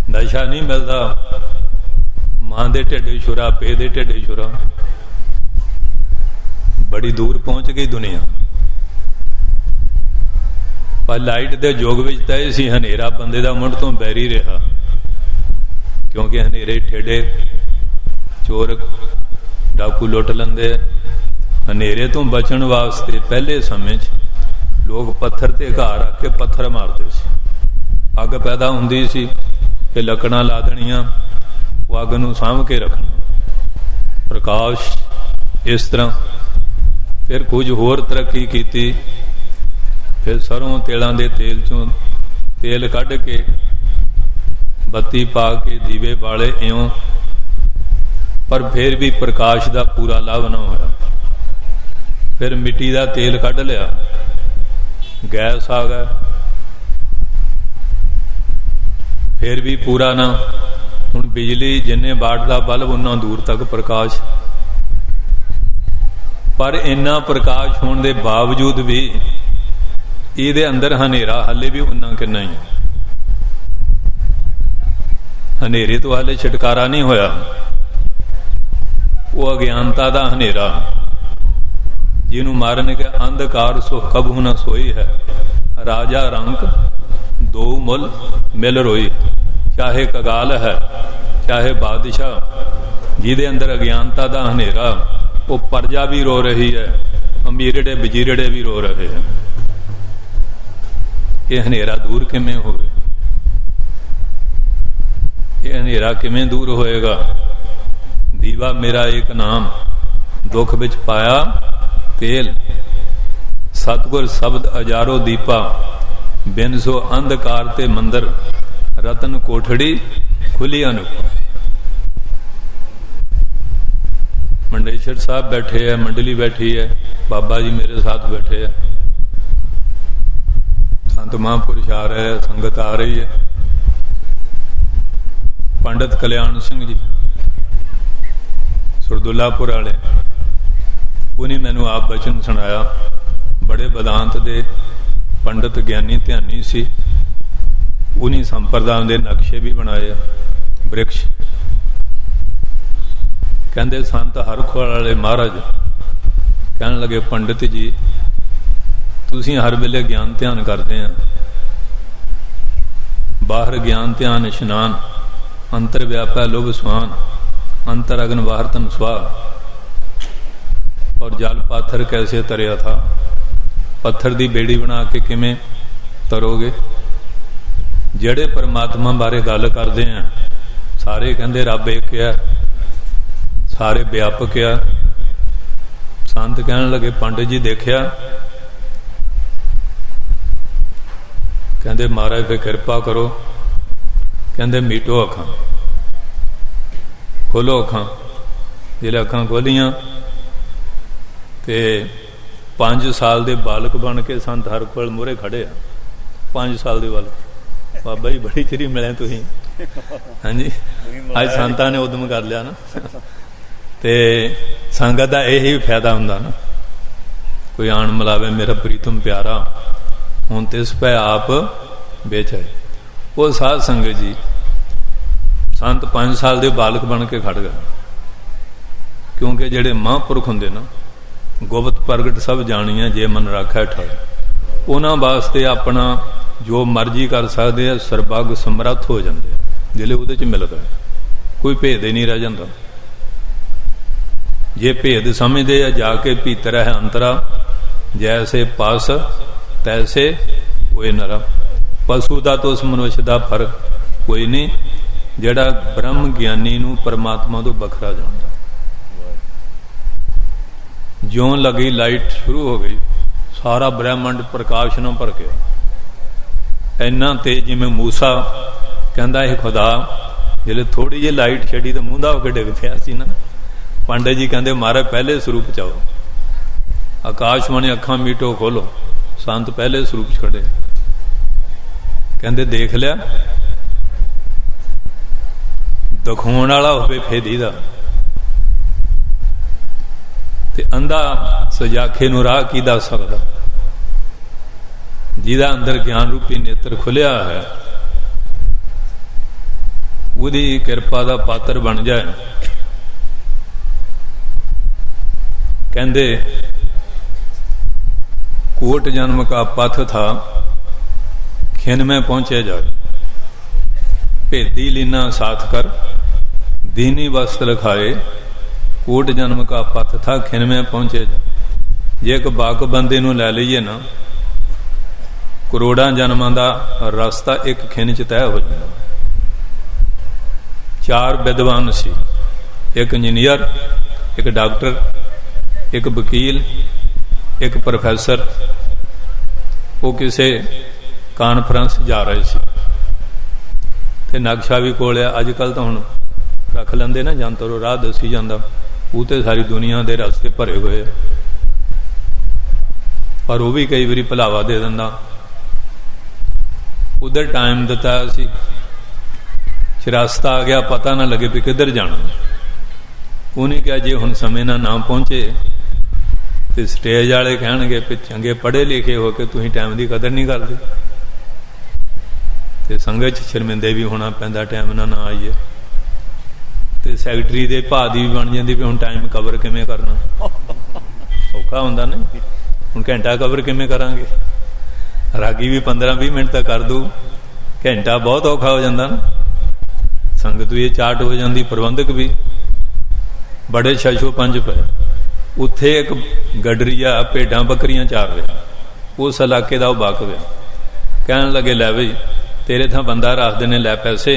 नशा नहीं मिलता, मां दे ढिड छुरा, पे दे ढिड छुरा, बड़ी दूर पहुंच गई दुनिया। पर लाइट दे युग विच तां इह सी हनेरा बंदे दा मुंड तो बैरी रहा, क्योंकि हनेरे ठेडे चोर डाकू लुट लंदे। हनेरे तो बचन वास्ते पहले समय च लोग पत्थर ते घर आके पत्थर मारते सी। अग पैदा हुंदी सी कि लकड़ां ला देणियां, वो अग नूं साਂਭ के रखना, प्रकाश। इस तरह फिर कुछ होर तरक्की की, फिर सरों तेलों के तेल चों तेल कढ़ के बत्ती पा के दीवे बाले इयों, पर फिर भी प्रकाश का पूरा लाभ ना होया। फिर मिट्टी का तेल कढ़ लिया, गैस आ गया, फिर भी पूरा ना। हुण बिजली जिन्ने वाट का बल्ब उन्ना दूर तक प्रकाश, पर इन्ना प्रकाश होने के बावजूद भी ये अंदर हनेरा हाले भी उन्ना किन्ना ही। हनेरे तो हाले छुटकारा नहीं होया, वो अज्ञानता का हनेरा ਜਿਹਨੂੰ ਮਾਰਨ ਕੇ ਅੰਧਕਾਰ ਸੁਖ ਕਬਹੁ ਨ ਸੋਈ ਹੈ, ਰਾਜਾ ਰੰਕ ਦੋ ਮੁੱਲ ਮਿਲ ਰੋਈ। ਚਾਹੇ ਕਗਾਲ ਹੈ ਚਾਹੇ ਬਾਦਸ਼ਾਹ, ਜਿਹਦੇ ਅੰਦਰ ਅਗਿਆਨਤਾ ਦਾ ਹਨੇਰਾ, ਉਹ ਪਰਜਾ ਵੀ ਰੋ ਰਹੀ ਹੈ, ਅਮੀਰੜੇ ਵਜ਼ੀਰੜੇ ਵੀ ਰੋ ਰਹੇ ਹਨ। ਇਹ ਹਨੇਰਾ ਦੂਰ ਕਿਵੇਂ ਹੋਵੇ? ਇਹ ਹਨੇਰਾ ਕਿਵੇਂ ਦੂਰ ਹੋਏਗਾ? ਦੀਵਾ ਮੇਰਾ ਇੱਕ ਨਾਮ, ਦੁੱਖ ਵਿੱਚ ਪਾਇਆ ਤੇਲ। ਸਤਿਗੁਰ ਸ਼ਬਦ ਹਜ਼ਾਰੋ ਦੀਪਾ, ਬਿਨ ਸੋ ਅੰਧਕਾਰ ਤੇ ਮੰਦਰ। ਰਤਨ ਕੋਠੜੀ ਖੁੱਲੀ ਅਨੁਪਾ। ਮੰਡੇਸ਼ਰ ਸਾਹਿਬ बैठे है, मंडली बैठी है, बाबा जी मेरे साथ बैठे है, संत महापुरुष आ रहे हैं, संगत आ रही है। पंडित कल्याण सिंह जी सुरदुल्लापुर वाले, उन्हें मैनू आप बचन सुनाया। बड़े वेदांत दे पंडित ज्ञानी ध्यानी सी। उन्हीं संप्रदाय के नक्शे भी बनाए, वृक्ष। कहते संत हरखोल वाले महाराज कहन लगे, पंडित जी तुसी हर वेले ज्ञान ध्यान करते हैं, बाहर ज्ञान ध्यान इशनान, अंतर व्यापा लुभ स्वान, अंतर अग्न बाहर तन स्वा। और जल पाथर कैसे तरिया था? पत्थर दी बेड़ी बना के किमें तरोगे? जेड़े परमात्मा बारे गल करते हैं सारे कहते रब एक है, सारे व्यापक है। संत कहने लगे, पंडित जी देखिया? कहते महाराज फिर कृपा करो। कहते मीटो अखां, खोलो अखां। जिहड़े अखां खोलियां ते 5 साल दे बालक बन के संत हरखोल मूहरे खड़े आ। 5 साल दे बालक। बाबा जी बड़ी चिरी मिले तुसीं। हाँ जी, अज संतां ने उदम कर लिया ना। ते संगत का यही फायदा हुंदा ना, कोई आण मिलावे मेरा प्रीतम प्यारा, हुण तिस पै आप बेचाए। वो साध संगत जी संत 5 साल दे बालक बन के खड़ गए, क्योंकि जेड़े महापुरख हुंदे ना, गुप्त प्रगट सब जानिया जे मन राखै ठाए। उन्हां वास्ते अपना जो मर्जी कर सकते हैं, सरबग समर्थ हो जाते जिले उहदे च मिलदा, कोई भेद ही नहीं रह जाता। जे भेद समझते हैं जाके भीतर है अंतरा, जैसे पास तैसे कोई नरा। पशु का तो उस मनुष्य का फर्क कोई नहीं, जेड़ा ब्रह्म ज्ञानी नू परमात्मा तो बखरा जानता। ज्यों लगी लाइट शुरू हो गई, सारा ब्रह्मंड प्रकाश न भर गया। इन्ना तेज जिमें मूसा कहता है खुदा, जिले थोड़ी जी लाइट छड़ी तो मूंदा होकर डिग पिया सी ना। पंडित जी कहते महाराज पहले स्वरूप चाओ। आकाशवाणी अखां मीटो खोलो। संत पहले स्वरूप खड़े, कहते देख लिया? दिखाउण वाला होवे फेदी दा, ते अंधा सजाखे नूं राह की दस सकदा? जिहदा अंदर ज्ञान रूपी नेत्र खुलिया है, उहदी किरपा दा पात्र बन जाए। कहते कोट जन्म का पथ था, खिन में पहुंचे जाए। भेदी लीना साथ कर, दीनी वस्त्र खाए। कोट जन्म का पथ था, खिन में पहुंचे जाए। जे एक बाक बंदे नूं लै लईए ना, करोड़ां जन्मां दा रास्ता एक खिन च तय हो जाता। 4 विद्वान सी, एक इंजीनियर, एक डॉक्टर, एक वकील, एक प्रोफैसर। वो किसी कानफ्रेंस जा रहे थे, ते नक्शा भी कोल आ। अजकल तो हुण रख लेंदे ना, जंतरो राह दसी जांदा। वो तो सारी दुनिया के रास्ते भरे हुए, पर वो भी कई बारी भुलावा दे दिंदा। उधर टाइम दिता सी, रास्ता आ गया, पता ना लगे भी किधर जाना। उन्हें कहा जे हुण समय ना पहुंचे तो स्टेज वाले कहणगे कि चंगे पढ़े लिखे हो के तुसीं टाइम की कदर नहीं करते। तो संगत शर्मिंदे भी होना पैंदा, टाइम ना आईए। तो सैकटरी के भाव की भी बन जाती भी हुण टाइम कवर किवें करना। औखा हुंदा नहीं। हुण घंटा कवर किवें करांगे? रागी भी 15-20 मिनट तक कर दू, घंटा बहुत औखा हो जाता ना। संगत भी चाट हो जाती, प्रबंधक भी बड़े छछो पंज पे। उत्थे एक गडरिया भेडां बकरियां चार रहा, उस इलाके का वाकफ है। कहन लगे लै बई तेरे थां बंदा रखते ने, लै पैसे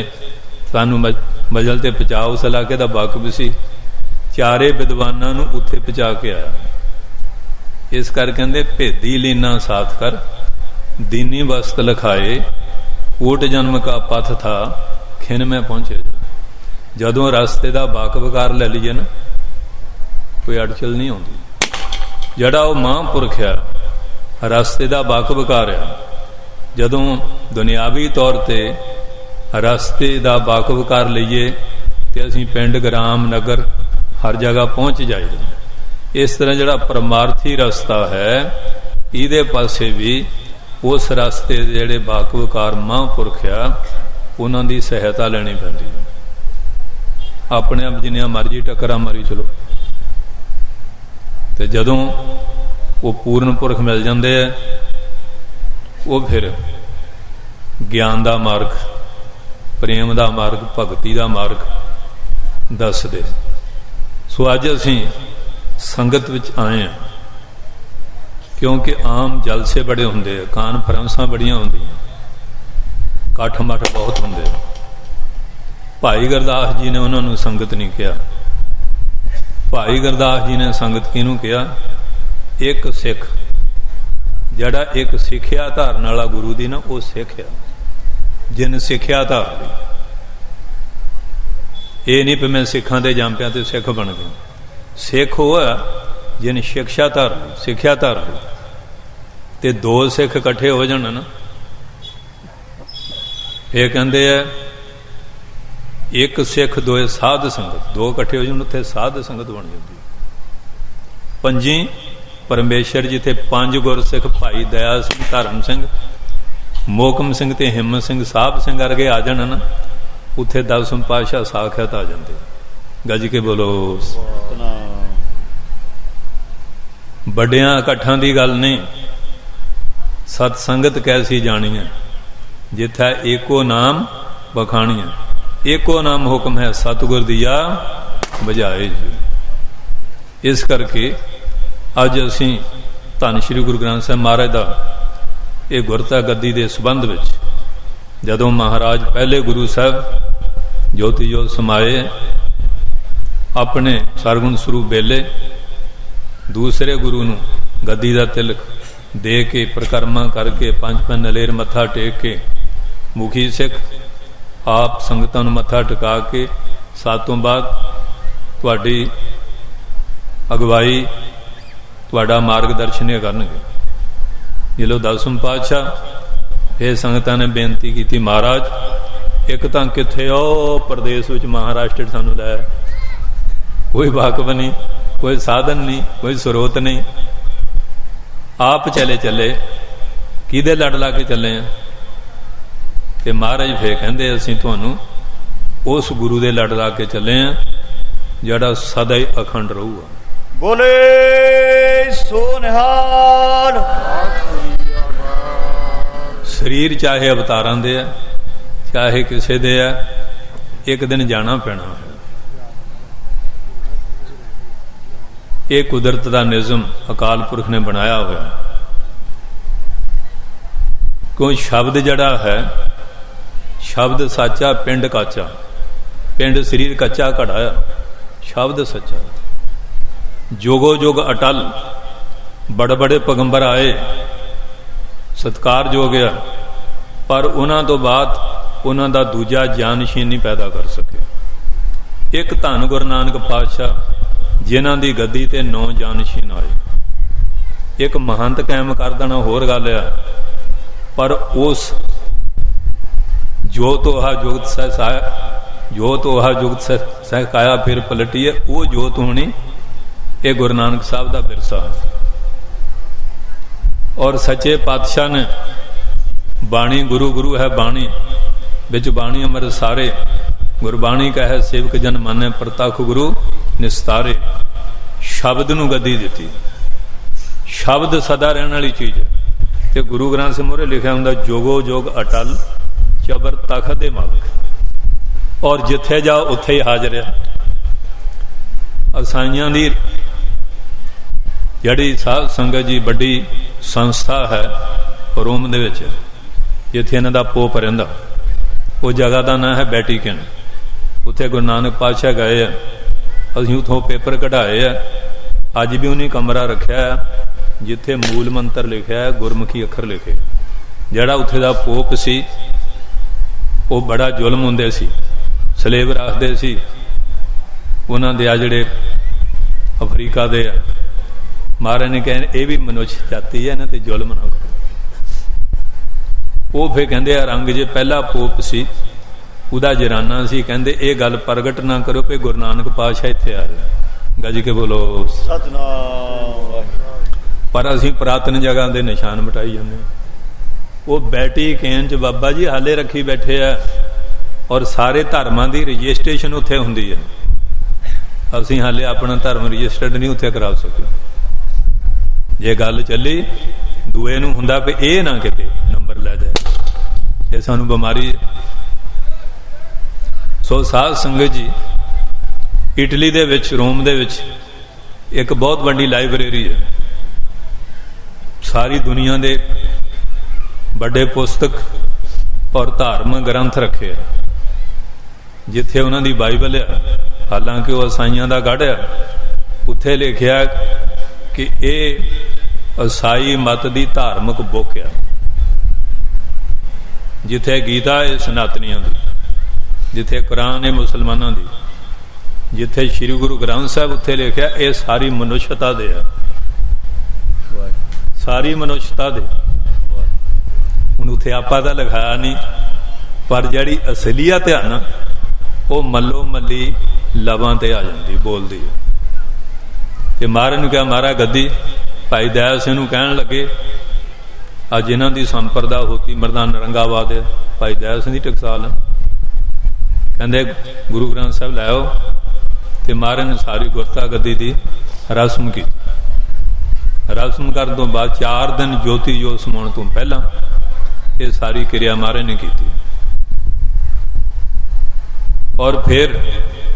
सानू मजल ते पहुँचा। उस इलाके का वाकफ सी, चारे विद्वानां नूं उत्थे पहुँचा के आया। इस कर कहते भेदी लीना साथ कर, दीनी वस्त लिखाए, ऊट जन्म का पथ था खिन में पहुंचे। जदों रस्ते का वाकफकार ले लीए ना, कोई अड़चल नहीं आती। जड़ा वो महापुरख है, रस्ते का वाकफकार है, जदों दुनियावी तौर पर रस्ते का वाकफकार लीए तो असीं पिंड ग्राम नगर हर जगह पहुँच जाइए। इस तरह जड़ा परमार्थी रस्ता है, इहदे पासे भी उस रस्ते दे जिहड़े वाकफकार महापुरख आ, उन्हां दी सहायता लेनी पैंदी है। अपने आप जिन्नियां मर्जी टक्करां मारी चलो, तो जदों वो पूर्ण पुरख मिल जाते हैं, वो फिर ज्ञान का मार्ग, प्रेम का मार्ग, भगती का मार्ग दसदे। सो अज असीं संगत विच आए हैं, क्योंकि आम जलसे बड़े होंदे, कानफ्रेंसां बड़ियां होंदियां, कठ मठ बहुत होंदे। भाई गुरदास जी ने उन्होंने संगत नहीं किया। भाई गुरदास जी ने संगत किनू किया? एक सिख जड़ा एक सिक्ख्या धारन वाला गुरु दी ना, वो सिख आ, जिन सिक्ख्या धार ली। ये नहीं भी मैं सिखां दे जांपियां ते सिख बन गया। सिख वो है जिन शिक्षा धार ली, सिक्ख्या धार ली। ते दो सिख इकट्ठे हो जाण ना, ये कहते हैं एक सिख दोए साध संगत, दो इकट्ठे हो जाण उत्थे साध संगत बन जाती। पंजी परमेश्वर जिथे 5 गुरसिख भाई दया सिंह, धर्म सिंह, मोहकम सिंह ते हिम्मत सिंह, साहब सिंह वर्गे आ जाण ना, उत्थे 10वें पातशाह साख्यात आ जाते। गज के बोलो। बड़ियां इकट्ठां दी गल नहीं, सतसंगत कैसी जानी है, जिथे एको नाम बखानी है। एको नाम हुक्म है, सतगुर दिया बजाए जी। इस करके अज असी धन श्री गुरु ग्रंथ साहिब महाराज का ये गुरता गद्दी के संबंध में, जदों महाराज पहले गुरु साहब ज्योति जोत समाए, अपने सरगुण स्वरूप बेले दूसरे गुरु नूं गद्दी का तिलक दे के परिक्रमा करके 5 पैन नलेर मत्था टेक के मुखी सिख आप संगतां नूं मत्था टिका के सातों बाद तुहाडी अगवाई तुहाडा मार्गदर्शन करनगे। जिलो 10वें पातशाह फिर संगतां ने बेनती की, महाराज एक तां कित्थे ओ प्रदेश विच महाराष्ट्र सानूं लै, कोई वाकफ नहीं, कोई साधन नहीं, कोई स्रोत नहीं, आप चले चले किहदे लड़ ला के चले हैं। ते महाराज फिर कहंदे असीं तुहानूं उस गुरु दे लड़ ला के चले हैं जिहड़ा सदा ही अखंड रहूगा। बोले सो निहाल। शरीर चाहे अवतारां दे है, चाहे किसे दे है, एक दिन जाना पैना है। ये कुदरत का निज़म अकाल पुरख ने बनाया हुआ। क्यों शब्द जड़ा है, शब्द सच्चा पिंड काचा, पिंड शरीर कच्चा घड़ाया, शब्द सच्चा। जोगो जोग अटल, बड़े बड़े पैगंबर आए, सत्कार जो गया, पर उन्होंने तो बाद उन्हों का दूजा जानशीन नहीं पैदा कर सके। एक धन गुरु नानक पातशाह जिन्हां दी गद्दी ते 9 जानशीन आए। एक महंत कायम कर देना होर गल है, पर उस जो तो हा जुगत सहसाया, जो तो हा जुगत सहकाया फिर पलटी है, वो जोत होनी ये गुरु नानक साहब का विरसा है। और सच्चे पातशाह ने बाणी गुरु गुरु है बाणी, बिच बाणी अमर सारे, गुरबाणी का है सेवक जन माने, प्रतख गुरु निस्तारे। शब्द नूं गद्दी दिती, शब्द सदा रहने वाली चीज़ है। तो गुरु ग्रंथ से मोहरे लिखा होंगे जोगो जोग अटल चबर तखत दे मालक, और जिथे जाओ उत्थे ही हाजिर है। ईसाइयां दी जिहड़ी साध संगत जी बड़ी संस्था है रोम दे विच, जिथे इन्हां दा पोप रहिंदा, वो जगह का नाम है वैटिकन। उत्थे गुरु नानक पातशाह गए है, असीं उत्थों पेपर कढ़ाए है। अज भी उन्हें कमरा रखा है जिथे मूल मंत्र लिखा है, गुरमुखी अखर लिखे। जिहड़ा उत्थे दा पोप सी वो बड़ा जुल्म हुंदे सी, सलेब रखते सी। उन्हां दे आ जिहड़े अफ्रीका दे महाराज ने कहे ये भी मनुष्य जाति है, इन्हां ते जुल्म ना करो। वो फिर कहंदे रंग जे पहला पोप सी उदा जराना सी, कहंदे ये गल प्रगट ना करो कि गुरु नानक पातशाह इत्थे आए। गज के बोलो सतनाम। पर असीं पुरातन जगह के निशान मिटाई जाते। वो वैटिकन च बाबा जी हाले रखी बैठे है, और सारे धर्मां की रजिस्ट्रेशन उत्थे हुंदी है। असीं हाले अपना धर्म रजिस्टर्ड नहीं उत्थे करा सके। जे गल चली दूए नूं हुंदा भी ये ना किते नंबर लै जाए, ये सानू बीमारी है। सो साध संगत जी, इटली दे विच रोम दे विच एक बहुत बड़ी लाइब्रेरी है। सारी दुनिया दे बड़े पुस्तक और धार्मिक ग्रंथ रखे है। जिथे उन्हां दी बाइबल है, हालांकि वह ईसाइयां दा गढ़ है, उत्थे लिखिया कि ये ईसाई मत दी धार्मिक बुक है। जिथे गीता है सनातनियों दी, जिथे कुरान है मुसलमानों दी, जिथे श्री गुरु ग्रंथ साहब उत्थे लिखिया ये सारी मनुष्यता दे है, सारी मनुष्यता दे। हुण उत्थे आपां तां लिखाया नहीं, पर जिहड़ी असलीयत है ना वो मल्लो मल्ली लवां ते आ जांदी, बोलदी है। ते महाराज नूं कहा, महाराज गद्दी भाई दयाल सिंह नूं कहण लगे, अज इन्हां दी संपरदा होती मरदान रंगाबाद है, भाई दयाल सिंह दी टकसाल है। कहंदे गुरु ग्रंथ साहब लै आओ। ते महाराज ने सारी गुरता गद्दी की रस्म की। रस्म करने तो बाद 4 दिन ज्योति जोत समाउण तो पहला ये सारी क्रिया महाराज ने की। और फिर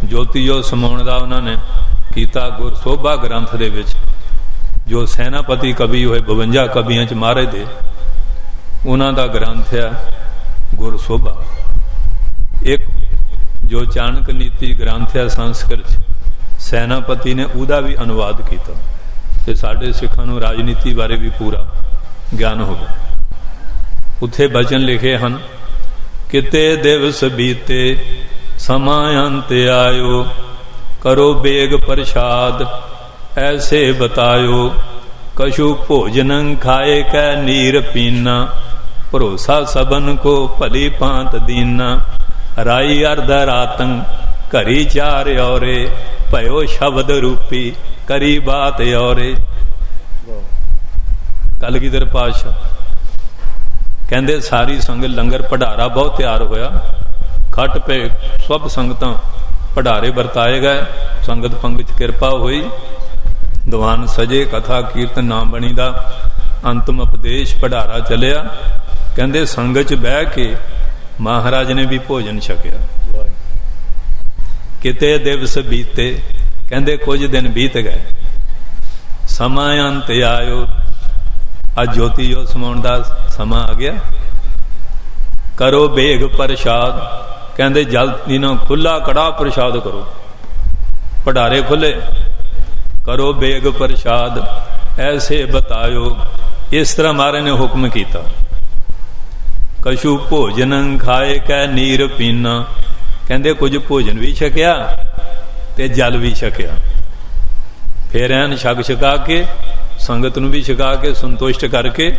ज्योति जोत समाउण दा उन्होंने कीता गुर सोभा ग्रंथ दे विच, जो सैनापति कवि होए 52 कवियां च महाराज दे, उन्हां दा ग्रंथ है गुर सोभा। एक जो चाणक नीति ग्रंथ है संस्कृत, सैनापति ने उदा भी अनुवाद किया। ते साडे सिखां नूं राजनीति बारे भी पूरा ज्ञान हो गया। उत्थे बचन लिखे हैं, किते दिवस बीते समा अंत आयो, करो बेग प्रसाद ऐसे बतायो, कछु भोजन खाए कै नीर पीना, भरोसा सबन को भली पांत दीना, राई अर्ध रातंग करी 4 औरे, भयो शब्द रूपी करी बात औरे। कलगीधर पातशाह कहंदे सारी संगत लंगर भंडारा बहुत तैयार होया, खट पे सब संगतां भंडारे वरताए गए, संगत पंगत कृपा हुई, दीवान सजे, कथा कीर्तन नाम बनी दा अंतिम उपदेश भंडारा चलिया। कहंदे संगत च बह के महाराज ने भी भोजन छकिया। किते दिवस बीते, कहंदे कुछ दिन बीत गए, समा अंत आयो, अज ज्योति जोत समाउण दा समा आ गया। करो बेग प्रसाद, कहंदे जल्दी ना खुला कड़ा प्रसाद करो, भंडारे खुले, करो बेग प्रसाद ऐसे बतायो। इस तरह महाराज ने हुक्म किया। कछु भोजन खाए कै नीर पीना, कहंदे कुछ भोजन भी छकिया ते जल भी छकिया। फिर एन छक छका के संगत नूं भी छका के संतुष्ट करके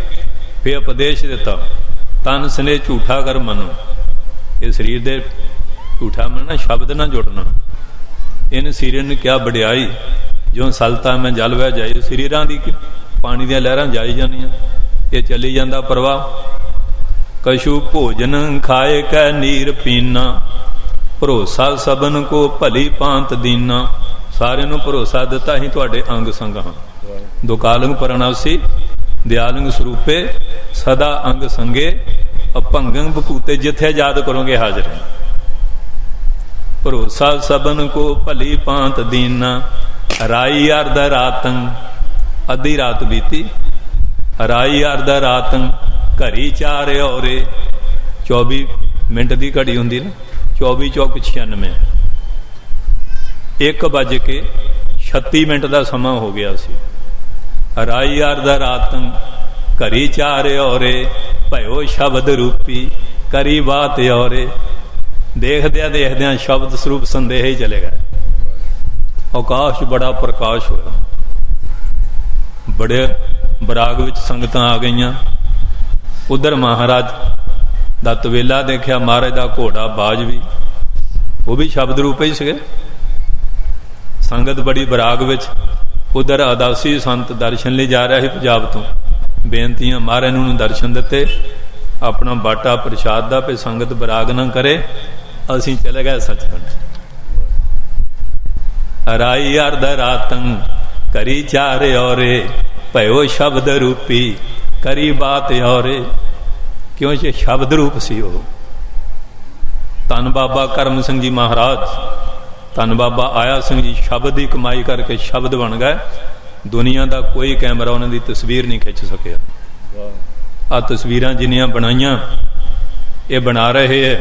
फिर उपदेश दिता, तन स्ने झूठा कर मनो। ये शरीर दे झूठा मनना, शब्द ना जुड़ना। इन शरीर ने क्या बड़ियाई, जो सलता में जल वह जाए, शरीरां दी पानी दी लहरां जाई जानियां, ये चली जांदा प्रवाह। कछु भोजन खाए कै नीर पीना, भरोसा सबन को भली पांत दीना। सारे नूं भरोसा दिता ही तुहाडे अंग संग हां। दुकालंग परनासी दयालंग स्वरूपे सदा अंग संगे अपंगंग बकूते। जिथे याद करोगे हाजिर है। भरोसा सबन को भली भांत दीना राई अर्ध रातंग। अद्धी रात बीती राई अर्ध रातंग घरी चार औरे 24 मिनट की घड़ी होंगी ना 24 चौक 96 1:36 का समा हो गया सी। राई अर्ध रातंग घरी चार औरे भयो शब्द रूपी करी बात औरे। देखद्या देखद्या शब्द स्वरूप संदेह ही चले गए। आकाश बड़ा प्रकाश होया। बड़े बराग विच संगतां आ गईयां। उधर महाराज दा तवेला देखिया, महाराज दा घोड़ा बाज भी वो भी शब्द रूप ही सके। संगत बड़ी बराग विच। उधर अदासी संत दर्शन ले जा रहा है पंजाब तो। बेनतियां महाराज नूं दर्शन दिते। अपना बाटा प्रसाद दा पे संगत बराग ना करे। असीं चले गए सचखंड। राई अर्ध रातंग करी चार औरे भयो शब्द रूपी करी बात औरे। क्यों जे शब्द रूप सी वो। धन बाबा करम सिंह जी महाराज, धन बाबा आया सिंह जी शब्द की कमाई करके शब्द बन गए। दुनिया का कोई कैमरा उन्होंने तस्वीर नहीं खिंच सकिया। आ तस्वीर जिन्नियां बनाइया ये बना रहे है।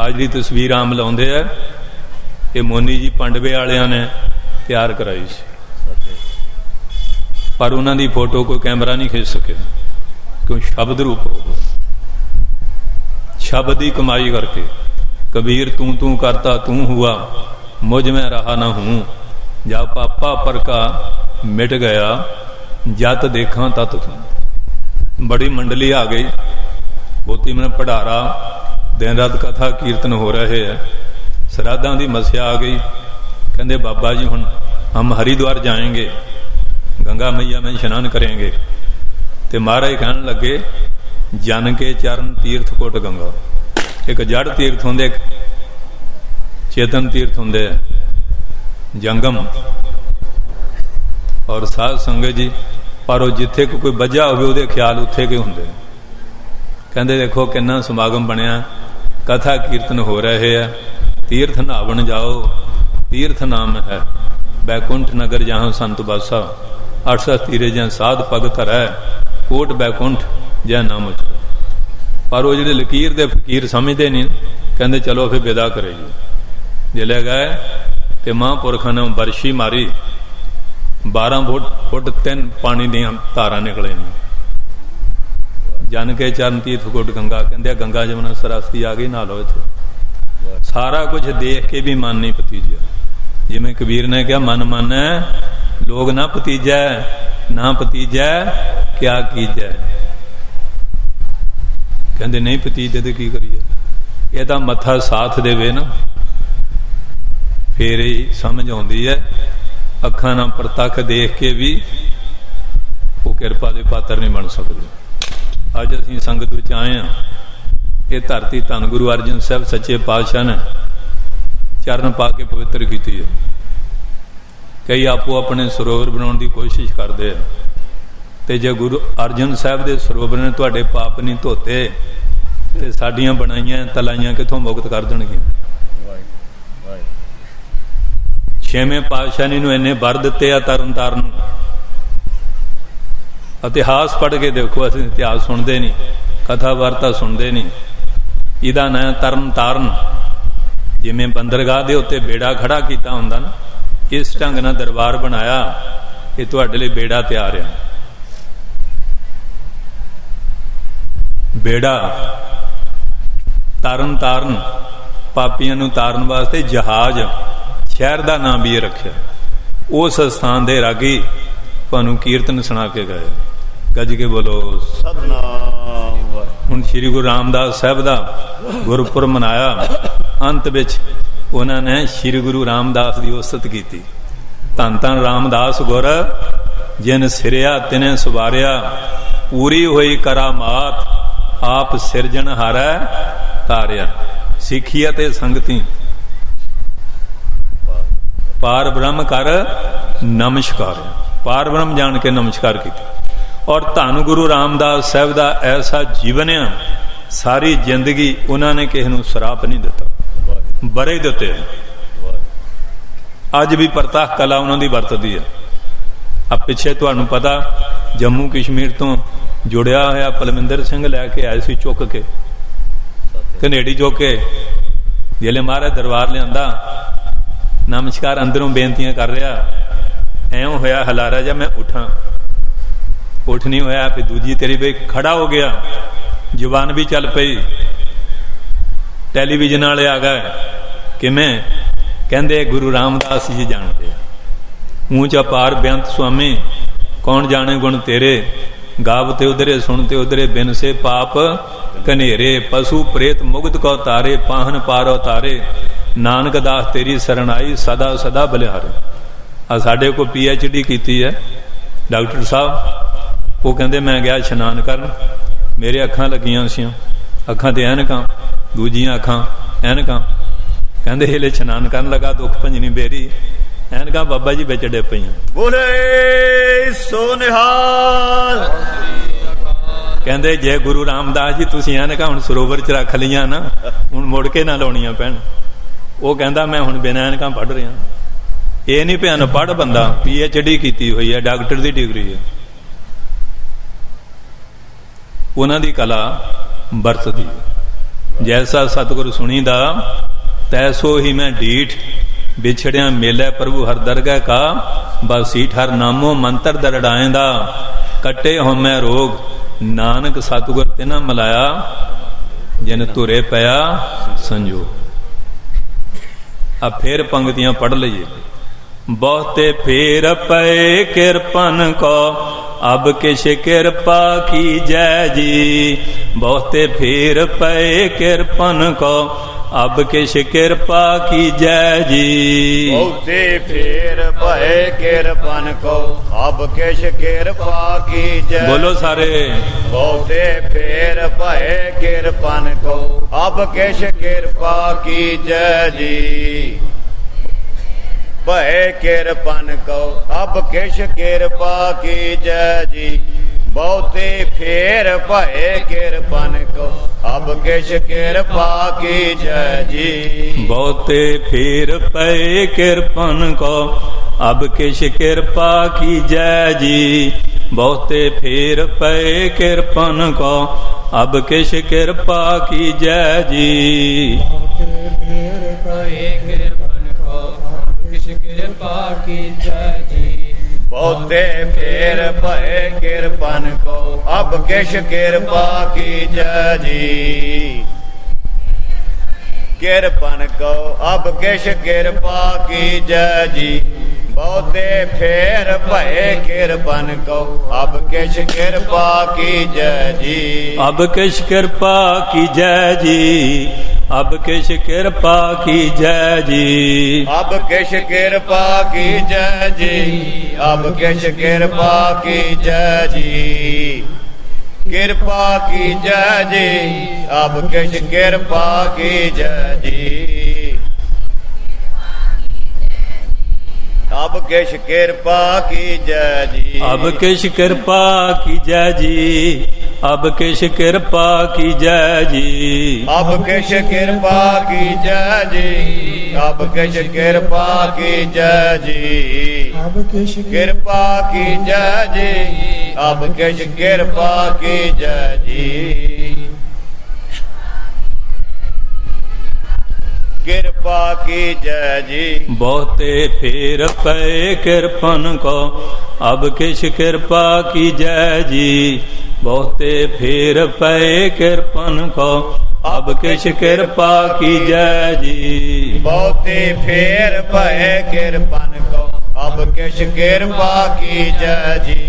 आज की तस्वीर आम लाते है ये मोनी जी पांडवे वालियां ने तैयार कराई सी। पर उन्होंने फोटो कोई कैमरा नहीं खिंच सके। क्यों शब्द रूप हो। शब्द की कमाई करके कबीर तू तू करता तू हुआ मुझ में रहा ना हूं। जा पापा पर का मिट गया जत देखा तत तू। बड़ी मंडली आ गई। बोती में पढ़ारा दिन रात कथा कीर्तन हो रहे है। श्राद्धां की मस्या आ गई। कहते बाबा जी हुण हम हरिद्वार जाएंगे, गंगा मैया में स्नान करेंगे। ते महाराज कहन लगे जन के चरण तीर्थ कोट गंगा। एक जड़ तीर्थ होंदे, चेतन तीर्थ होंदे जंगम और साध संगत जी। पर वो जिथे कोई बजा हो ख्याल उत्थे के होंदे। कहते देखो कितना समागम बनया, कथा कीर्तन हो रहे है। तीर्थ नहावन जाओ, तीर्थ नाम है बैकुंठ नगर जहाँ संत बासा। 8 तीरे जहाँ साध पग धरै कोट बैकुंठ जय नाम उचरै। पर वो जो लकीर दे फकीर समझते नहीं। कहते चलो फिर विदा करे जी। जिले गए तो महापुरखा ने बरशी मारी। 12 फुट 3 पानी दियां धारा निकले। जन के चरण तीर्थ कोट गंगा। कहते गंगा जमुना सरास्ती आ गई, ना लो इत्थे। सारा कुछ देख के भी मन नहीं भतीजा। जिमें कबीर ने कहा मन मन लोग ना भतीजै, ना भतीजै क्या कीजै। कहते नहीं भतीजे तो की करिए। यदा मत्था साथ देवे ना फिर ही समझ आती है। अखा ना प्रतख देख के भी वो किरपा के पात्र नहीं बन सकते। अज असीं संगत विच आए हैं। ये धरती धन गुरु अर्जन साहब सच्चे पातशाह ने चरण पा के पवित्र की है। कई आपो अपने सरोवर बनाने की कोशिश करते हैं। ते जे गुरु अर्जन साहब के सरोवर ने तुहाडे पाप नहीं धोते ते साडियां बनाइयां तलाइयां किथों मुक्त कर देणगे। छेवें पातशाह नूं इन्ने वर दिते आ तरन ताਰਨ। इतिहास पढ़ के देखो, असीं इतिहास सुनते नहीं, कथा वार्ता सुनते नहीं। इहदा नाम तरन ताਰਨ। जिवें बंदरगाह के उत्ते बेड़ा खड़ा किया हुंदा ना, इस ढंग नाल दरबार बनाया। ये तुहाडे लई बेड़ा तैयार है। बेड़ा तरन ताਰਨ पापियां नूं ताਰਨ वास्ते जहाज शहर का नाम भी रखा। उस स्थान के रागी तुहानूं कीर्तन सुना के गए। गज के बोलो सतनाम। हुण श्री गुरु रामदास साहब का गुरपुरब मनाया। अंत विच उन्होंने श्री गुरु रामदास की उस्तत की। धन धन रामदास गुर जिन सिरिया तिने सवारिया। पूरी हुई करामात आप सिरजन हारै तारिया। सिखिया ते संगति पार ब्रह्म कर नमस्कार। पार ब्रह्म जान के नमस्कार की। और धन गुरु रामदास साहब का ऐसा जीवन है, सारी जिंदगी उन्होंने किसी को श्राप नहीं दिता, बरे दिते। अज भी प्रताप कला उन्होंने वरतदी है। अब पिछे तुहानू पता जम्मू कश्मीर तो जुड़िया होया पलविंदर सिंह लैके आए सी, चुक के कनेडी चुक के जिले महाराज दरबार लिया, नमस्कार अंदरों बेनतियां कर रहा, एवं होया हलारा जा मैं उठा, उठ नहीं होया, फिर दूजी तेरी बई खड़ा हो गया, जुबान भी चल पई, टेलीविजन वाले आ गए कि मैं कहते गुरु रामदास जी जानते, ऊंच अपार बेअंत स्वामी, कौन जाने गुण तेरे, गावते उधरे सुनते उधरे, बिन से पाप कनेरे, पशु प्रेत मुग्ध को तारे, पाहन पारो तारे, नानक दास तेरी शरण आई, सदा सदा बलिहारे। आ साडे को PhD की है डॉक्टर साहब, वो कहते मैं गया इशनान करन, मेरे अखां लगियां सी, अखां ते ऐनकां, दूजियां अखां ऐनकां, कहते हिले इशनान करन लगा, दुख भंजनी बेरी, ऐनकां बाबा जी बिच डे पईयां। बोले सो निहाल। कहते जे गुरु रामदास जी तुसीं ऐनकां हुण सरोवर च रख लियां ना, हुण मुड़ के ना लाउणियां पैण। वो कहता मैं हुण बिना ऐनकां पढ़ रहा। ये नहीं भैन पढ़ बंदा, PhD की हुई है, डॉक्टर की डिग्री है, उन्हां दी कला बरतदी। जैसा सतगुर सुनीदा तैसो ही मैं ढीठ, बिछड़िया मेले प्रभु हर दरगह का, बसीठ हर नामो मंत्र दरड़ाएंदा, कटे हो मैं रोग, नानक सतगुर तिना मिलाया, जिन तुरे पया संजो। अब फिर पंक्तियां पढ़ लीजिए। बहुते फेर पए किरपन को, अब किश किरपा की जय जी, बहुते फेर पए किरपन को, अब किश किरपा की जय जी। बहुते फेर पए किरपन को, अब किश किरपा की जय। बोलो सारे। बहुते फेर पए किरपन को, अब किश किरपा की जय जी। पए किरपन को, अब किश किरपा की जय जी। बहुते फेर पए किरपन को, अब किश किरपा की जय जी। बहुते फेर पए किरपन को, अब किश किरपा की जय जी। बहुते फेर पए किरपन को, अब किश किरपा की जय जी। बहुते फेर पए किरपन को, अब किश किरपा की जय जी। किरपन को, अब किश किरपा की जय जी। बहुते फेर पए किरपन को, अब किश किरपा की जय जी। अब किश किरपा की जय जी। अब किश किरपा की जय जी। अब किश किरपा की जय जी। अब किश किरपा की जय जी। किरपा की जय जी। अब किश किरपा की जय जी। अब किश किरपा की जय जी। अब किश किरपा की जय जी। अब किश किरपा की जय जी। अब किश किरपा की जय जी। अब किश किरपा की जय जी। अब किश किरपा की जय जी। अब किश किरपा की जय जी। किरपा की जय जी। बहुते फेर पए किरपन को, अब किश किरपा की जय जी। बहुते फेर पए किरपन को, अब किश किरपा की जय जी। बहुते फेर पए किरपन को, अब किश किरपा की जय जी।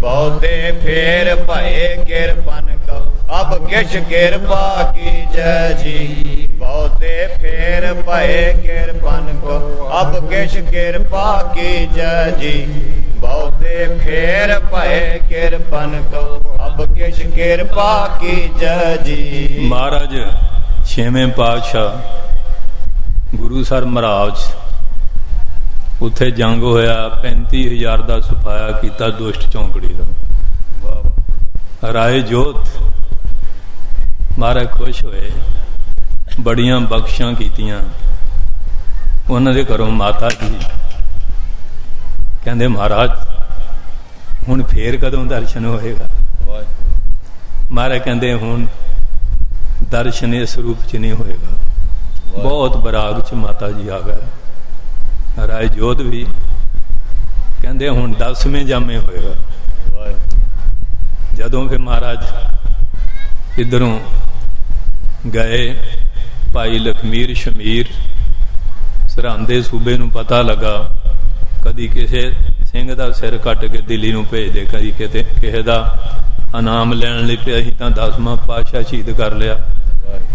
बहुते फेर पए किरपन को, अब किश किरपा की जय जी। बहुते फेर पए किरपन को, अब किश किरपा की जय जी। बहुते फेर पए किरपन को, अब किश किरपा की जय जी। महाराज छेवें पातशाह गुरु सर महाराज उत्थे जंग होया, 35,000 का सफाया किया दुष्ट चौंकड़ी का। राय जोत महाराज खुश होए, बड़ियां बख्शां कीतियां। उन्हां दे घरों माता जी कहंदे महाराज हुण फेर कदों दर्शन होएगा? महाराज कहंदे हुण दर्शन इस रूप च नहीं होएगा। बहुत बराग च माता जी आ गए। राय जोध भी कहंदे हुण 10वें जामे होएगा। जदों फिर महाराज इधरों गए, भाई लखमीर शमीर सरहंद दे सूबे नूं पता लगा, कदी किसी सिंह दा सिर कट के दिल्ली नूं भेज दे, कदी किसी दा इनाम लैण लई पिया असीं तां 10वां पातशाह शहीद कर लिया।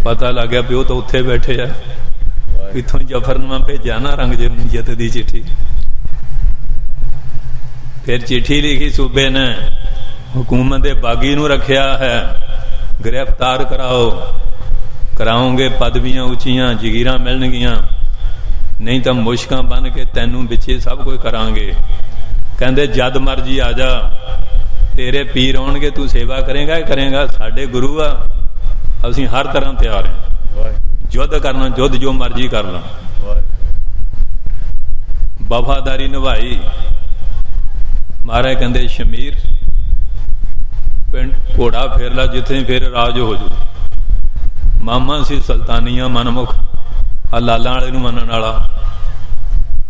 पता लग गया भी वो तो उत्थे बैठे आ, इत्थों जफरनामा भेजा ना रंगजत दी चिट्ठी। फिर चिट्ठी लिखी सूबे ने, हुकूमत दे बागी नूं रखिया है, गिरफ्तार कराओ, कराओगे पदवियां उचियां जगीरां मिलणगियां, नहीं तो मुश्कां बन के तैनूं विचे सब कुछ करांगे। कहंदे जद मर्जी आ जा, तेरे पीर आउणगे, तू सेवा करेगा ही करेगा, साडे गुरु आ, असीं हर तरह तैयार हैं, युद्ध करना युद्ध जो मर्जी कर ला। वफादारी निभाई। महाराज कहंदे शमीर पिंड घोड़ा फेर ला, जिथे फिर राज हो जू। मामा सी सुल्तानिया मनमुख, आ लाला वाले नूं मनण वाला।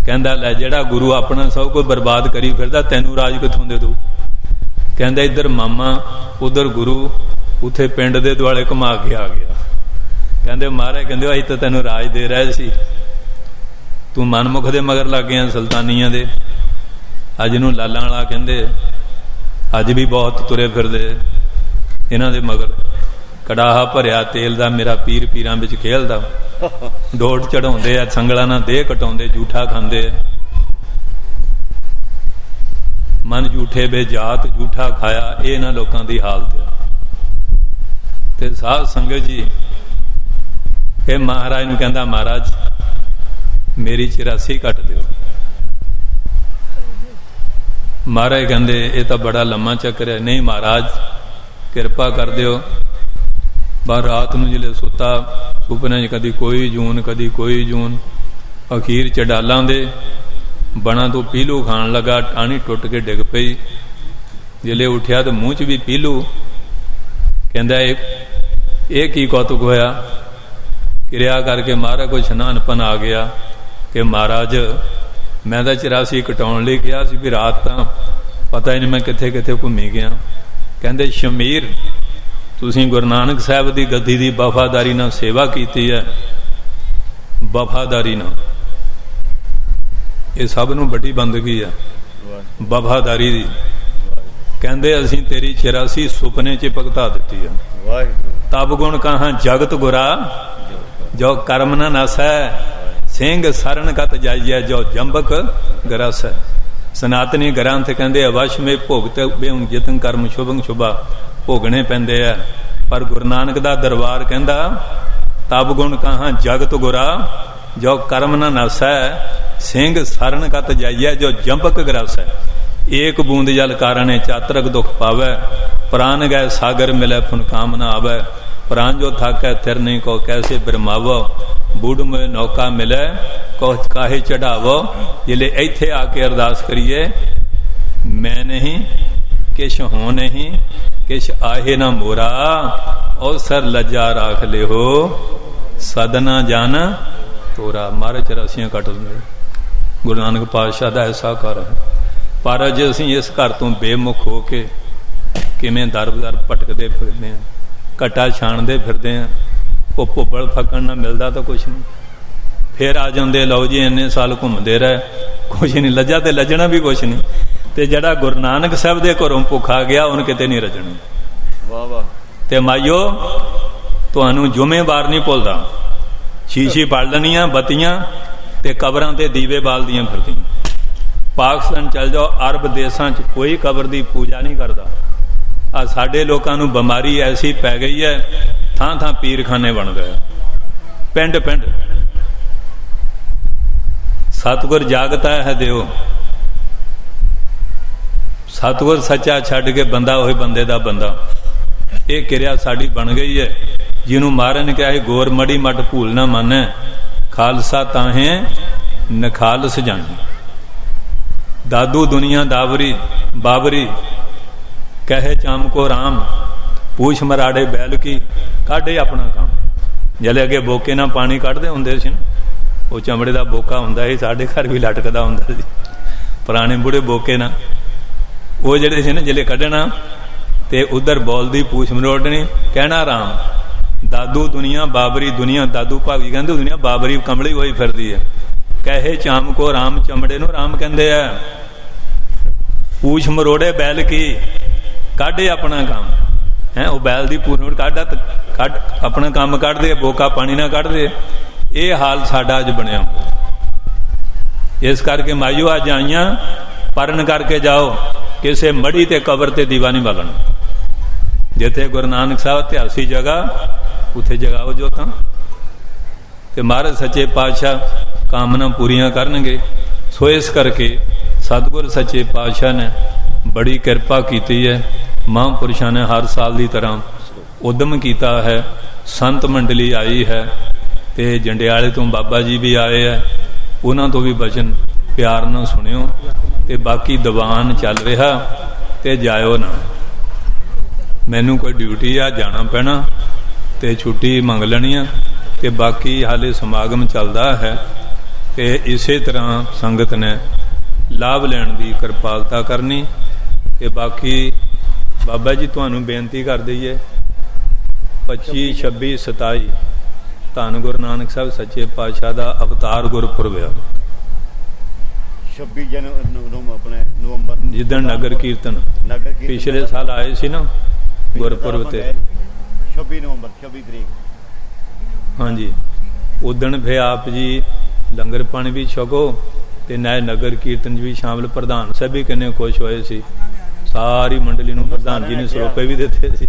कहंदा लै जेड़ा गुरु अपना सब कुछ बर्बाद करी फिरदा, तैनूं राज कित्थों दे दू? कहंदा इधर मामा उधर गुरु, उथे पिंड दे दुआले घुमा के आ गया। कहंदे महाराज कहंदे असीं तां तैनूं राज दे रहे सी, तू मनमुख दे मगर लग गया सुल्तानिया दे। अज नूं लाला वाला कहंदे, अज भी बहुत तुरे फिरदे इन्हां दे मगर। कड़ाहा भरिया तेल दा मेरा पीर पीरां विच खेलदा, डोट चढ़ाउंदे आ, संगला नाल देह कटाउंदे, जूठा खांदे, मन जूठे बे जात जूठा खाया। ये इन्हां लोकां दी हालत है। ते साध संगत जी ये महाराज नूं कहंदा, महाराज मेरी 84 कट दिओ। महाराज कहंदे ये तो बड़ा लम्मा चक्कर है। नहीं महाराज किरपा कर दिओ। बार रात नूं जिले सुता, सुपने कदी कोई जून कदी कोई जून। अखीर चडालां दे बना तो पीलू खाण लगा, टाणी टुट के डिग पई। जिले उठिया तो मूँह च भी पीलू। कहंदा ये की कौतुक होया? किरिया करके महाराज कोई शनानपन आ गया कि महाराज मैं तो 84 कटाउण लई किहा सी, भी रात तां पता ही नहीं मैं कित्थे कित्थे घूमी गया। कहंदे शमीर तुसीं गुरु नानक साहब दी गद्दी दी वफादारी नाल सेवा कीती है, वफादारी नाल। ये सब नूं वड्डी बंदगी है वफादारी दी। कहंदे असीं तेरी 84 सुपने च भगता दित्ती है। तब गुण कहां जगत गुरा, जो कर्म न नसै, सिंह सरन कत जाइए, जो जंबक गरस है। सनातनी ग्रंथ कहंदे अवश में भोगत बेहूं जितन कर्म शुभं शुभा, भोगने पैंदे है। पर गुरु नानक दा दरबार कहंदा तब गुण कहां जगत गुरा, जो कर्म न नसै, सिंह सरन कत जाइए, जो जंबक गरस है। एक बूंद जल कारणे चातरक दुख पावै, प्राण गए सागर मिले फुन काम न आवे। प्राण जो थाकै थिर नहीं को कैसे बिरमावो, बूढ़ में नौका मिले को काहे चढ़ावो। जिले इत्थे आके अरदास करिए, मैं नहीं किश हो नहीं, किश आहे ना मोरा, अवसर लज्जा राख ले हो, सदना जान तोरा। मारे 84 कट देंगे। गुरु नानक पातशाह दा ऐसा कर है। पर अज असीं इस घर तो बेमुख हो के किवें दर दर भटकदे फिरदे हैं, घटा छाणदे फिरदे हैं। वो भुब्बल फकण ना मिलदा तो कुछ नहीं, फिर आ जांदे लो जी इन्ने साल घूमदे रहे, कुछ नहीं लज्जा ते लज्जणा भी कुछ नहीं। ते जड़ा गुरु नानक साहब दे घरों भुखा गया उन किते नहीं रजणी। वाह वाह। ते माइयो तुहानूं जुम्मेवार नहीं भुलदा, शीशी पड़ लैणियां बत्तियां ते कबरां ते दीवे बालदियां फिरदियां। पाकिस्तान चल जाओ, अरब देशों च कोई कबर की पूजा नहीं करता। आ साडे लोकां नूं बीमारी ऐसी पै गई है, थां थां पीरखाने बन गए, पिंड पिंड सतगुर जागता है देव, सतगुर सच्चा छड्ड के बंदा वही बंदे दा बंदा। ये किरिया साड़ी बन गई है। जिन्हों मारन क्या है गोर मड़ी मट भूल ना माने, खालसा ताहे नखालस जाने। दादू दुनिया दावरी बाबरी, कहे चाम को राम, पूछ मराड़े बैल की, काढ़े अपना काम। जले अगे बोके ना पानी कढ़ते होंदे सी ना, वो चमड़े का बोका हुंदा सी, साडे घर भी लटकदा हुंदा सी, पुराने बुढ़े बोके ना, वो जड़े सी ना जले कढ़ना ते उधर बोलदी पूछ मरोड़नी, कहना राम। दादू दुनिया बाबरी, दुनिया दादू भावी कहते दुनिया बाबरी कमली होई फिरदी है। कहे चाम को राम, चमड़े नूं राम कहंदे आ। पूछ मरोड़े बैल की, काढ़े अपना काम है। वह बैल की पूछ काढ़ा कढ़ अपना काम कढ़ दे, बोका पानी ना कढ़ दे। ये हाल साडा अज बनिया। इस करके माइयो अज आईयां परन करके जाओ, किसी मड़ी ते कबर ते दीवा नहीं बालना। जिथे गुरु नानक साहब इतिहासी जगह उत्थे जगाओ जोतां ते महाराज सच्चे पातशाह कामना पूरियां करनगे। सो इस करके सतगुर सच्चे पातशाह ने बड़ी किरपा की है। महापुरुषों ने हर साल की तरह उद्यम किया है। संत मंडली आई है ते जंडियाले तो बाबा जी भी आए है, उन्हों तो भी वचन प्यार ना सुनियो। ते बाकी दीवान चल रहा ते जाओ ना, मैनू कोई ड्यूटी आ जाना पैना ते छुट्टी मंग लेनी है। ते बाकी हाले समागम चलता है ते इसे तरह संगत ने लाभ लैण की कृपालता करनी। ते बाकी बाबा जी तुहानू बेनती कर दईए 25, 26, 27 धन गुरु नानक साहब सच्चे पातशाह का अवतार गुरपुरब है। 26 अपने नवंबर जिदन नगर कीर्तन पिछले साल आए सी ना गुरपुरब ते 26 नवंबर 26 तरीक। हाँ जी, उदन फिर आप जी लंगर पानी भी छको ते नाए नगर कीर्तन भी शामिल। प्रधान साहब भी किन्ने खुश होए सी, सारी मंडली नूं प्रधान जी ने सरोपे भी दिते सी।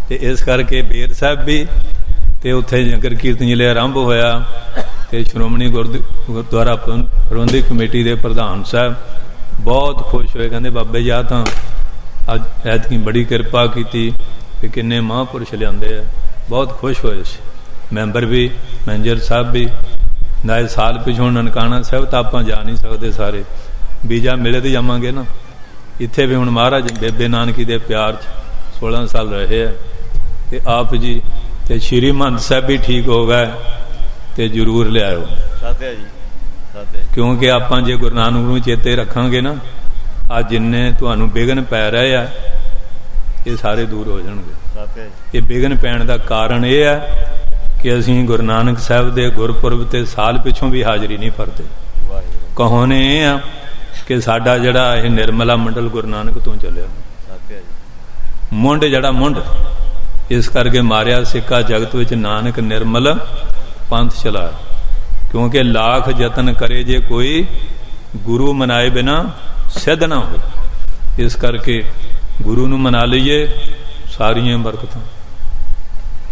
ते इस करके बेर साहब भी ते उत्थे नगर कीर्तन जिले आरंभ होया ते श्रोमणी गुरुद्वारा प्रबंधक कमेटी के प्रधान साहब बहुत खुश हुए। कहते बाबे जी तो अज ऐतकी बड़ी किरपा की कि किन्ने महापुरुष लियाते है। बहुत खुश होए सी। मैंबर भी मैनेजर साहब भी नाए साल पिछों ननकाना साहब तो आप जा नहीं सकते सारे, बीजा मिले तो जावांगे ना। इत्थे भी हुण महाराज बेबे नानकी दे प्यार 16 साल रहे है ते आप जी ते श्री महंत साहब भी ठीक हो गए ते जरूर लियाओ साथे जी साथे। क्योंकि आप जे गुरु नानक नूं चेते रखांगे ना, आज जिन्ने तुहानू विघन पै रहे हैं ये सारे दूर हो जाएंगे। ये विघन पैण का कारण यह है कि असीं गुरु नानक साहब दे गुरपुरब ते साल पिछों भी हाज़री नहीं भरते। कहोने ये आ कि साडा जड़ा यह निर्मला मंडल गुरु नानक तो चलिया मुंड जड़ा मुंड, इस करके मारिया सिक्का जगत विच नानक निर्मल पंथ चला। क्योंकि लाख जतन करे जे कोई गुरु मनाए बिना सिद्ध ना हो। इस करके गुरु नूं मना लीए, सारियां बरकतां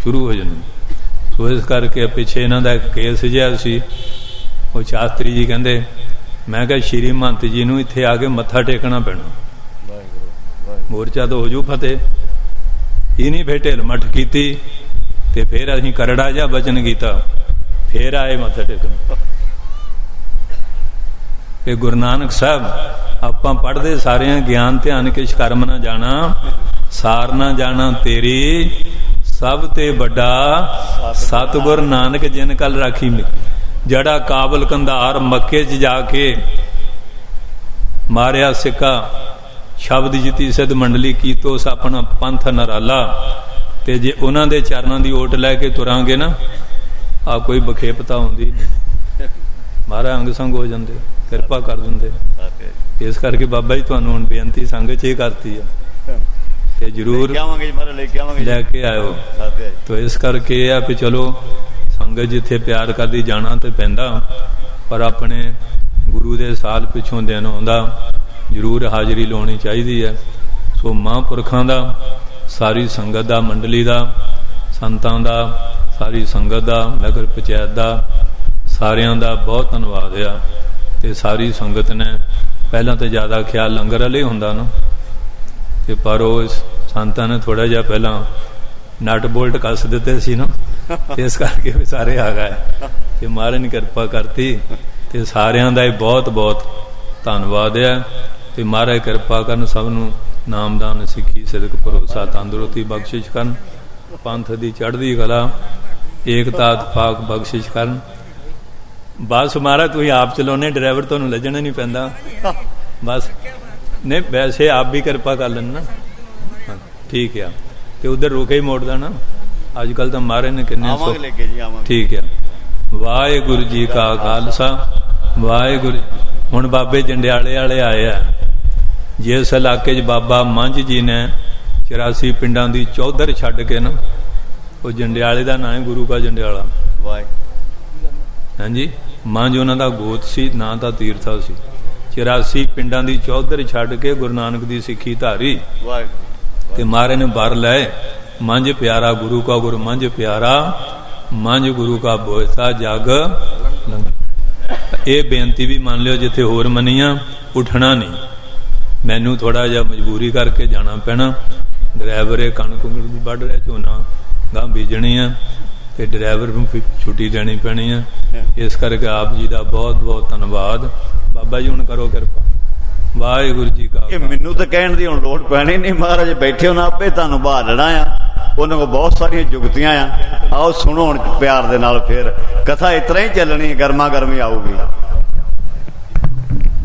शुरू हो जांदियां। सो इस करके पिछे इन्हां दा एक केस जिहा सी, वो शास्त्री जी कहंदे मैं कहा श्री महंत जी नूं इत्थे आके मत्था टेकना पैना, मोर्चा तो हो जू फतेह। इन्हीं फिर ढिल मठ की ते फिर असीं करड़ा जिहा बचन किया, फिर आए मत्था टेकन। कि गुरु नानक साहब आपां पढ़दे सारे ज्ञान ध्यान किश कर्म ना जाना, सार ना जाना तेरी सब ते बड़ा सतगुर नानक जिन कल राखी में। जड़ा काबल कंधार मक्के च जाके मारिया सिक्का, शब्द जिती सिद्ध मंडली की तो उस अपना पंथ नराला। ते जे उन्हां दे चरनां दी ओट लैके तुरांगे ना, आ कोई बखेपता होंदी नहीं, महाराज अंग संग हो जांदे, किरपा कर दिंदे। इस करके बाबा जी तुहानूं हुण बेनती संग च ही करती है ते जरूर लैके आयो। तो इस करके आ भी चलो संगत जिथे प्यार करदी जाना तो पैंदा, पर अपने गुरु दे साल पिछों दिन आउंदा जरूर हाज़री लाउणी चाहिदी है। सो महापुरखां दा, सारी संगत दा, मंडली दा, संतां दा, सारी संगत दा, नगर पंचायत दा, सारियां दा बहुत धन्नवाद है। ਤੇ ਸਾਰੀ ਸੰਗਤ ਨੇ ਪਹਿਲਾਂ ਤਾਂ ਜ਼ਿਆਦਾ ਖਿਆਲ ਲੰਗਰ ਵਾਲੇ ਹੁੰਦਾ ਨਾ, ਤੇ ਪਰ ਉਹ ਸੰਤਾਂ ਨੇ ਥੋੜਾ ਜਿਹਾ ਪਹਿਲਾਂ ਨਟ ਬੋਲਟ ਕੱਸ ਦਿੱਤੇ ਸੀ ਨਾ, ਇਸ ਕਰਕੇ ਵੀ ਸਾਰੇ ਆ ਗਏ ਤੇ ਮਹਾਰਾਜ ਨੇ ਕਿਰਪਾ ਕਰਤੀ। ਤੇ ਸਾਰਿਆਂ ਦਾ ਹੀ ਬਹੁਤ ਬਹੁਤ ਧੰਨਵਾਦ ਹੈ। ਤੇ ਮਹਾਰਾਜ ਕਿਰਪਾ ਕਰਨ, ਸਭ ਨੂੰ ਨਾਮਦਾਨ, ਸਿੱਖੀ, ਸਿਦਕ, ਭਰੋਸਾ, ਤੰਦਰੁਸਤੀ ਬਖਸ਼ਿਸ਼ ਕਰਨ, ਪੰਥ ਦੀ ਚੜ੍ਹਦੀ ਕਲਾ, ਏਕਤਾ, ਇਤਫਾਕ ਬਖਸ਼ਿਸ਼ ਕਰਨ। ਬਸ ਮਹਾਰਾਜ ਤੁਸੀਂ ਆਪ ਚਲਾਉਣੇ, ਡਰਾਈਵਰ ਤੁਹਾਨੂੰ ਲੱਜਣਾ ਨਹੀਂ ਪੈਂਦਾ ਬਸ। ਨਹੀਂ ਵੈਸੇ ਆਪ ਵੀ ਕਿਰਪਾ ਕਰ ਲੈਣ ਨਾ, ਠੀਕ ਆ। ਤੇ ਉਧਰ ਰੁਕੇ ਹੀ ਮੋੜਦਾ ਨਾ, ਅੱਜ ਕੱਲ ਤਾਂ ਮਹਾਰਾਜ ਨੇ ਕਿੰਨੇ ਠੀਕ ਆ। ਵਾਹਿਗੁਰੂ ਜੀ ਕਾ ਖਾਲਸਾ, ਵਾਹਿਗੁਰੂ। ਹੁਣ ਬਾਬੇ ਜੰਡਿਆਲੇ ਵਾਲੇ ਆਏ ਆ, ਜਿਸ ਇਲਾਕੇ 'ਚ ਬਾਬਾ ਮੰਝ ਜੀ ਨੇ 84 ਪਿੰਡਾਂ ਦੀ ਚੌਧਰ ਛੱਡ ਕੇ ਨਾ, ਉਹ ਜੰਡਿਆਲੇ ਦਾ ਨਾਂ ਹੈ ਗੁਰੂ ਕਾ ਜੰਡਿਆਲਾ। ਹਾਂਜੀ, ਮੰਝ ਉਹਨਾਂ ਦਾ ਗੋਤ ਸੀ, ਨਾਂ ਤਾਂ ਤੀਰਥਾ ਸੀ। 84 ਪਿੰਡਾਂ ਦੀ ਚੌਧਰ ਛੱਡ ਕੇ ਗੁਰੂ ਨਾਨਕ ਦੀ ਸਿੱਖੀ ਧਾਰੀ ਤੇ ਮਹਾਰਾਜ ਨੇ ਬਰ ਲਏ, ਮੰਝ ਪਿਆਰਾ ਗੁਰੂ ਕਾ ਗੁਰ ਮੰਝ ਪਿਆਰਾ, ਮੰਝ ਗੁਰੂ ਕਾ ਬੋਇਸਾ ਜਗ ਲੰਘ। ਇਹ ਬੇਨਤੀ ਵੀ ਮੰਨ ਲਿਓ, ਜਿੱਥੇ ਹੋਰ ਮੰਨੀਆਂ ਉੱਠਣਾ ਨਹੀਂ। ਮੈਨੂੰ ਥੋੜਾ ਜਿਹਾ ਮਜਬੂਰੀ ਕਰਕੇ ਜਾਣਾ ਪੈਣਾ, ਡਰਾਈਵਰ ਇਹ ਕਣਕ ਵੱਢ ਰਿਹਾ, ਝੋਨਾ ਗਾਂ ਬੀਜਣੀ ਆ ਤੇ ਡਰਾਈਵਰ ਨੂੰ ਛੁੱਟੀ ਦੇਣੀ ਪੈਣੀ ਆ। ਇਸ ਕਰਕੇ ਆਪ ਜੀ ਦਾ ਬਹੁਤ ਬਹੁਤ ਧੰਨਵਾਦ। ਬਾਬਾ ਜੀ ਹੁਣ ਕਰੋ ਕਿਰਪਾ। ਵਾਹਿਗੁਰੂ ਜੀ ਕਾ। ਇਹ ਮੈਨੂੰ ਤਾਂ ਕਹਿਣ ਦੀ ਹੁਣ ਲੋੜ ਪੈਣੀ ਨਹੀਂ, ਮਹਾਰਾਜ ਬੈਠੇ ਉਹਨਾਂ ਆਪੇ ਤੁਹਾਨੂੰ ਬਹਾਲਣਾ ਆ। ਉਹਨਾਂ ਕੋਲ ਬਹੁਤ ਸਾਰੀਆਂ ਜੁਗਤੀਆਂ ਆ, ਆਓ ਸੁਣੋ ਹੁਣ ਪਿਆਰ ਦੇ ਨਾਲ। ਫਿਰ ਕਥਾ ਇਸ ਤਰ੍ਹਾਂ ਹੀ ਚੱਲਣੀ, ਗਰਮਾ ਗਰਮੀ ਆਊਗੀ।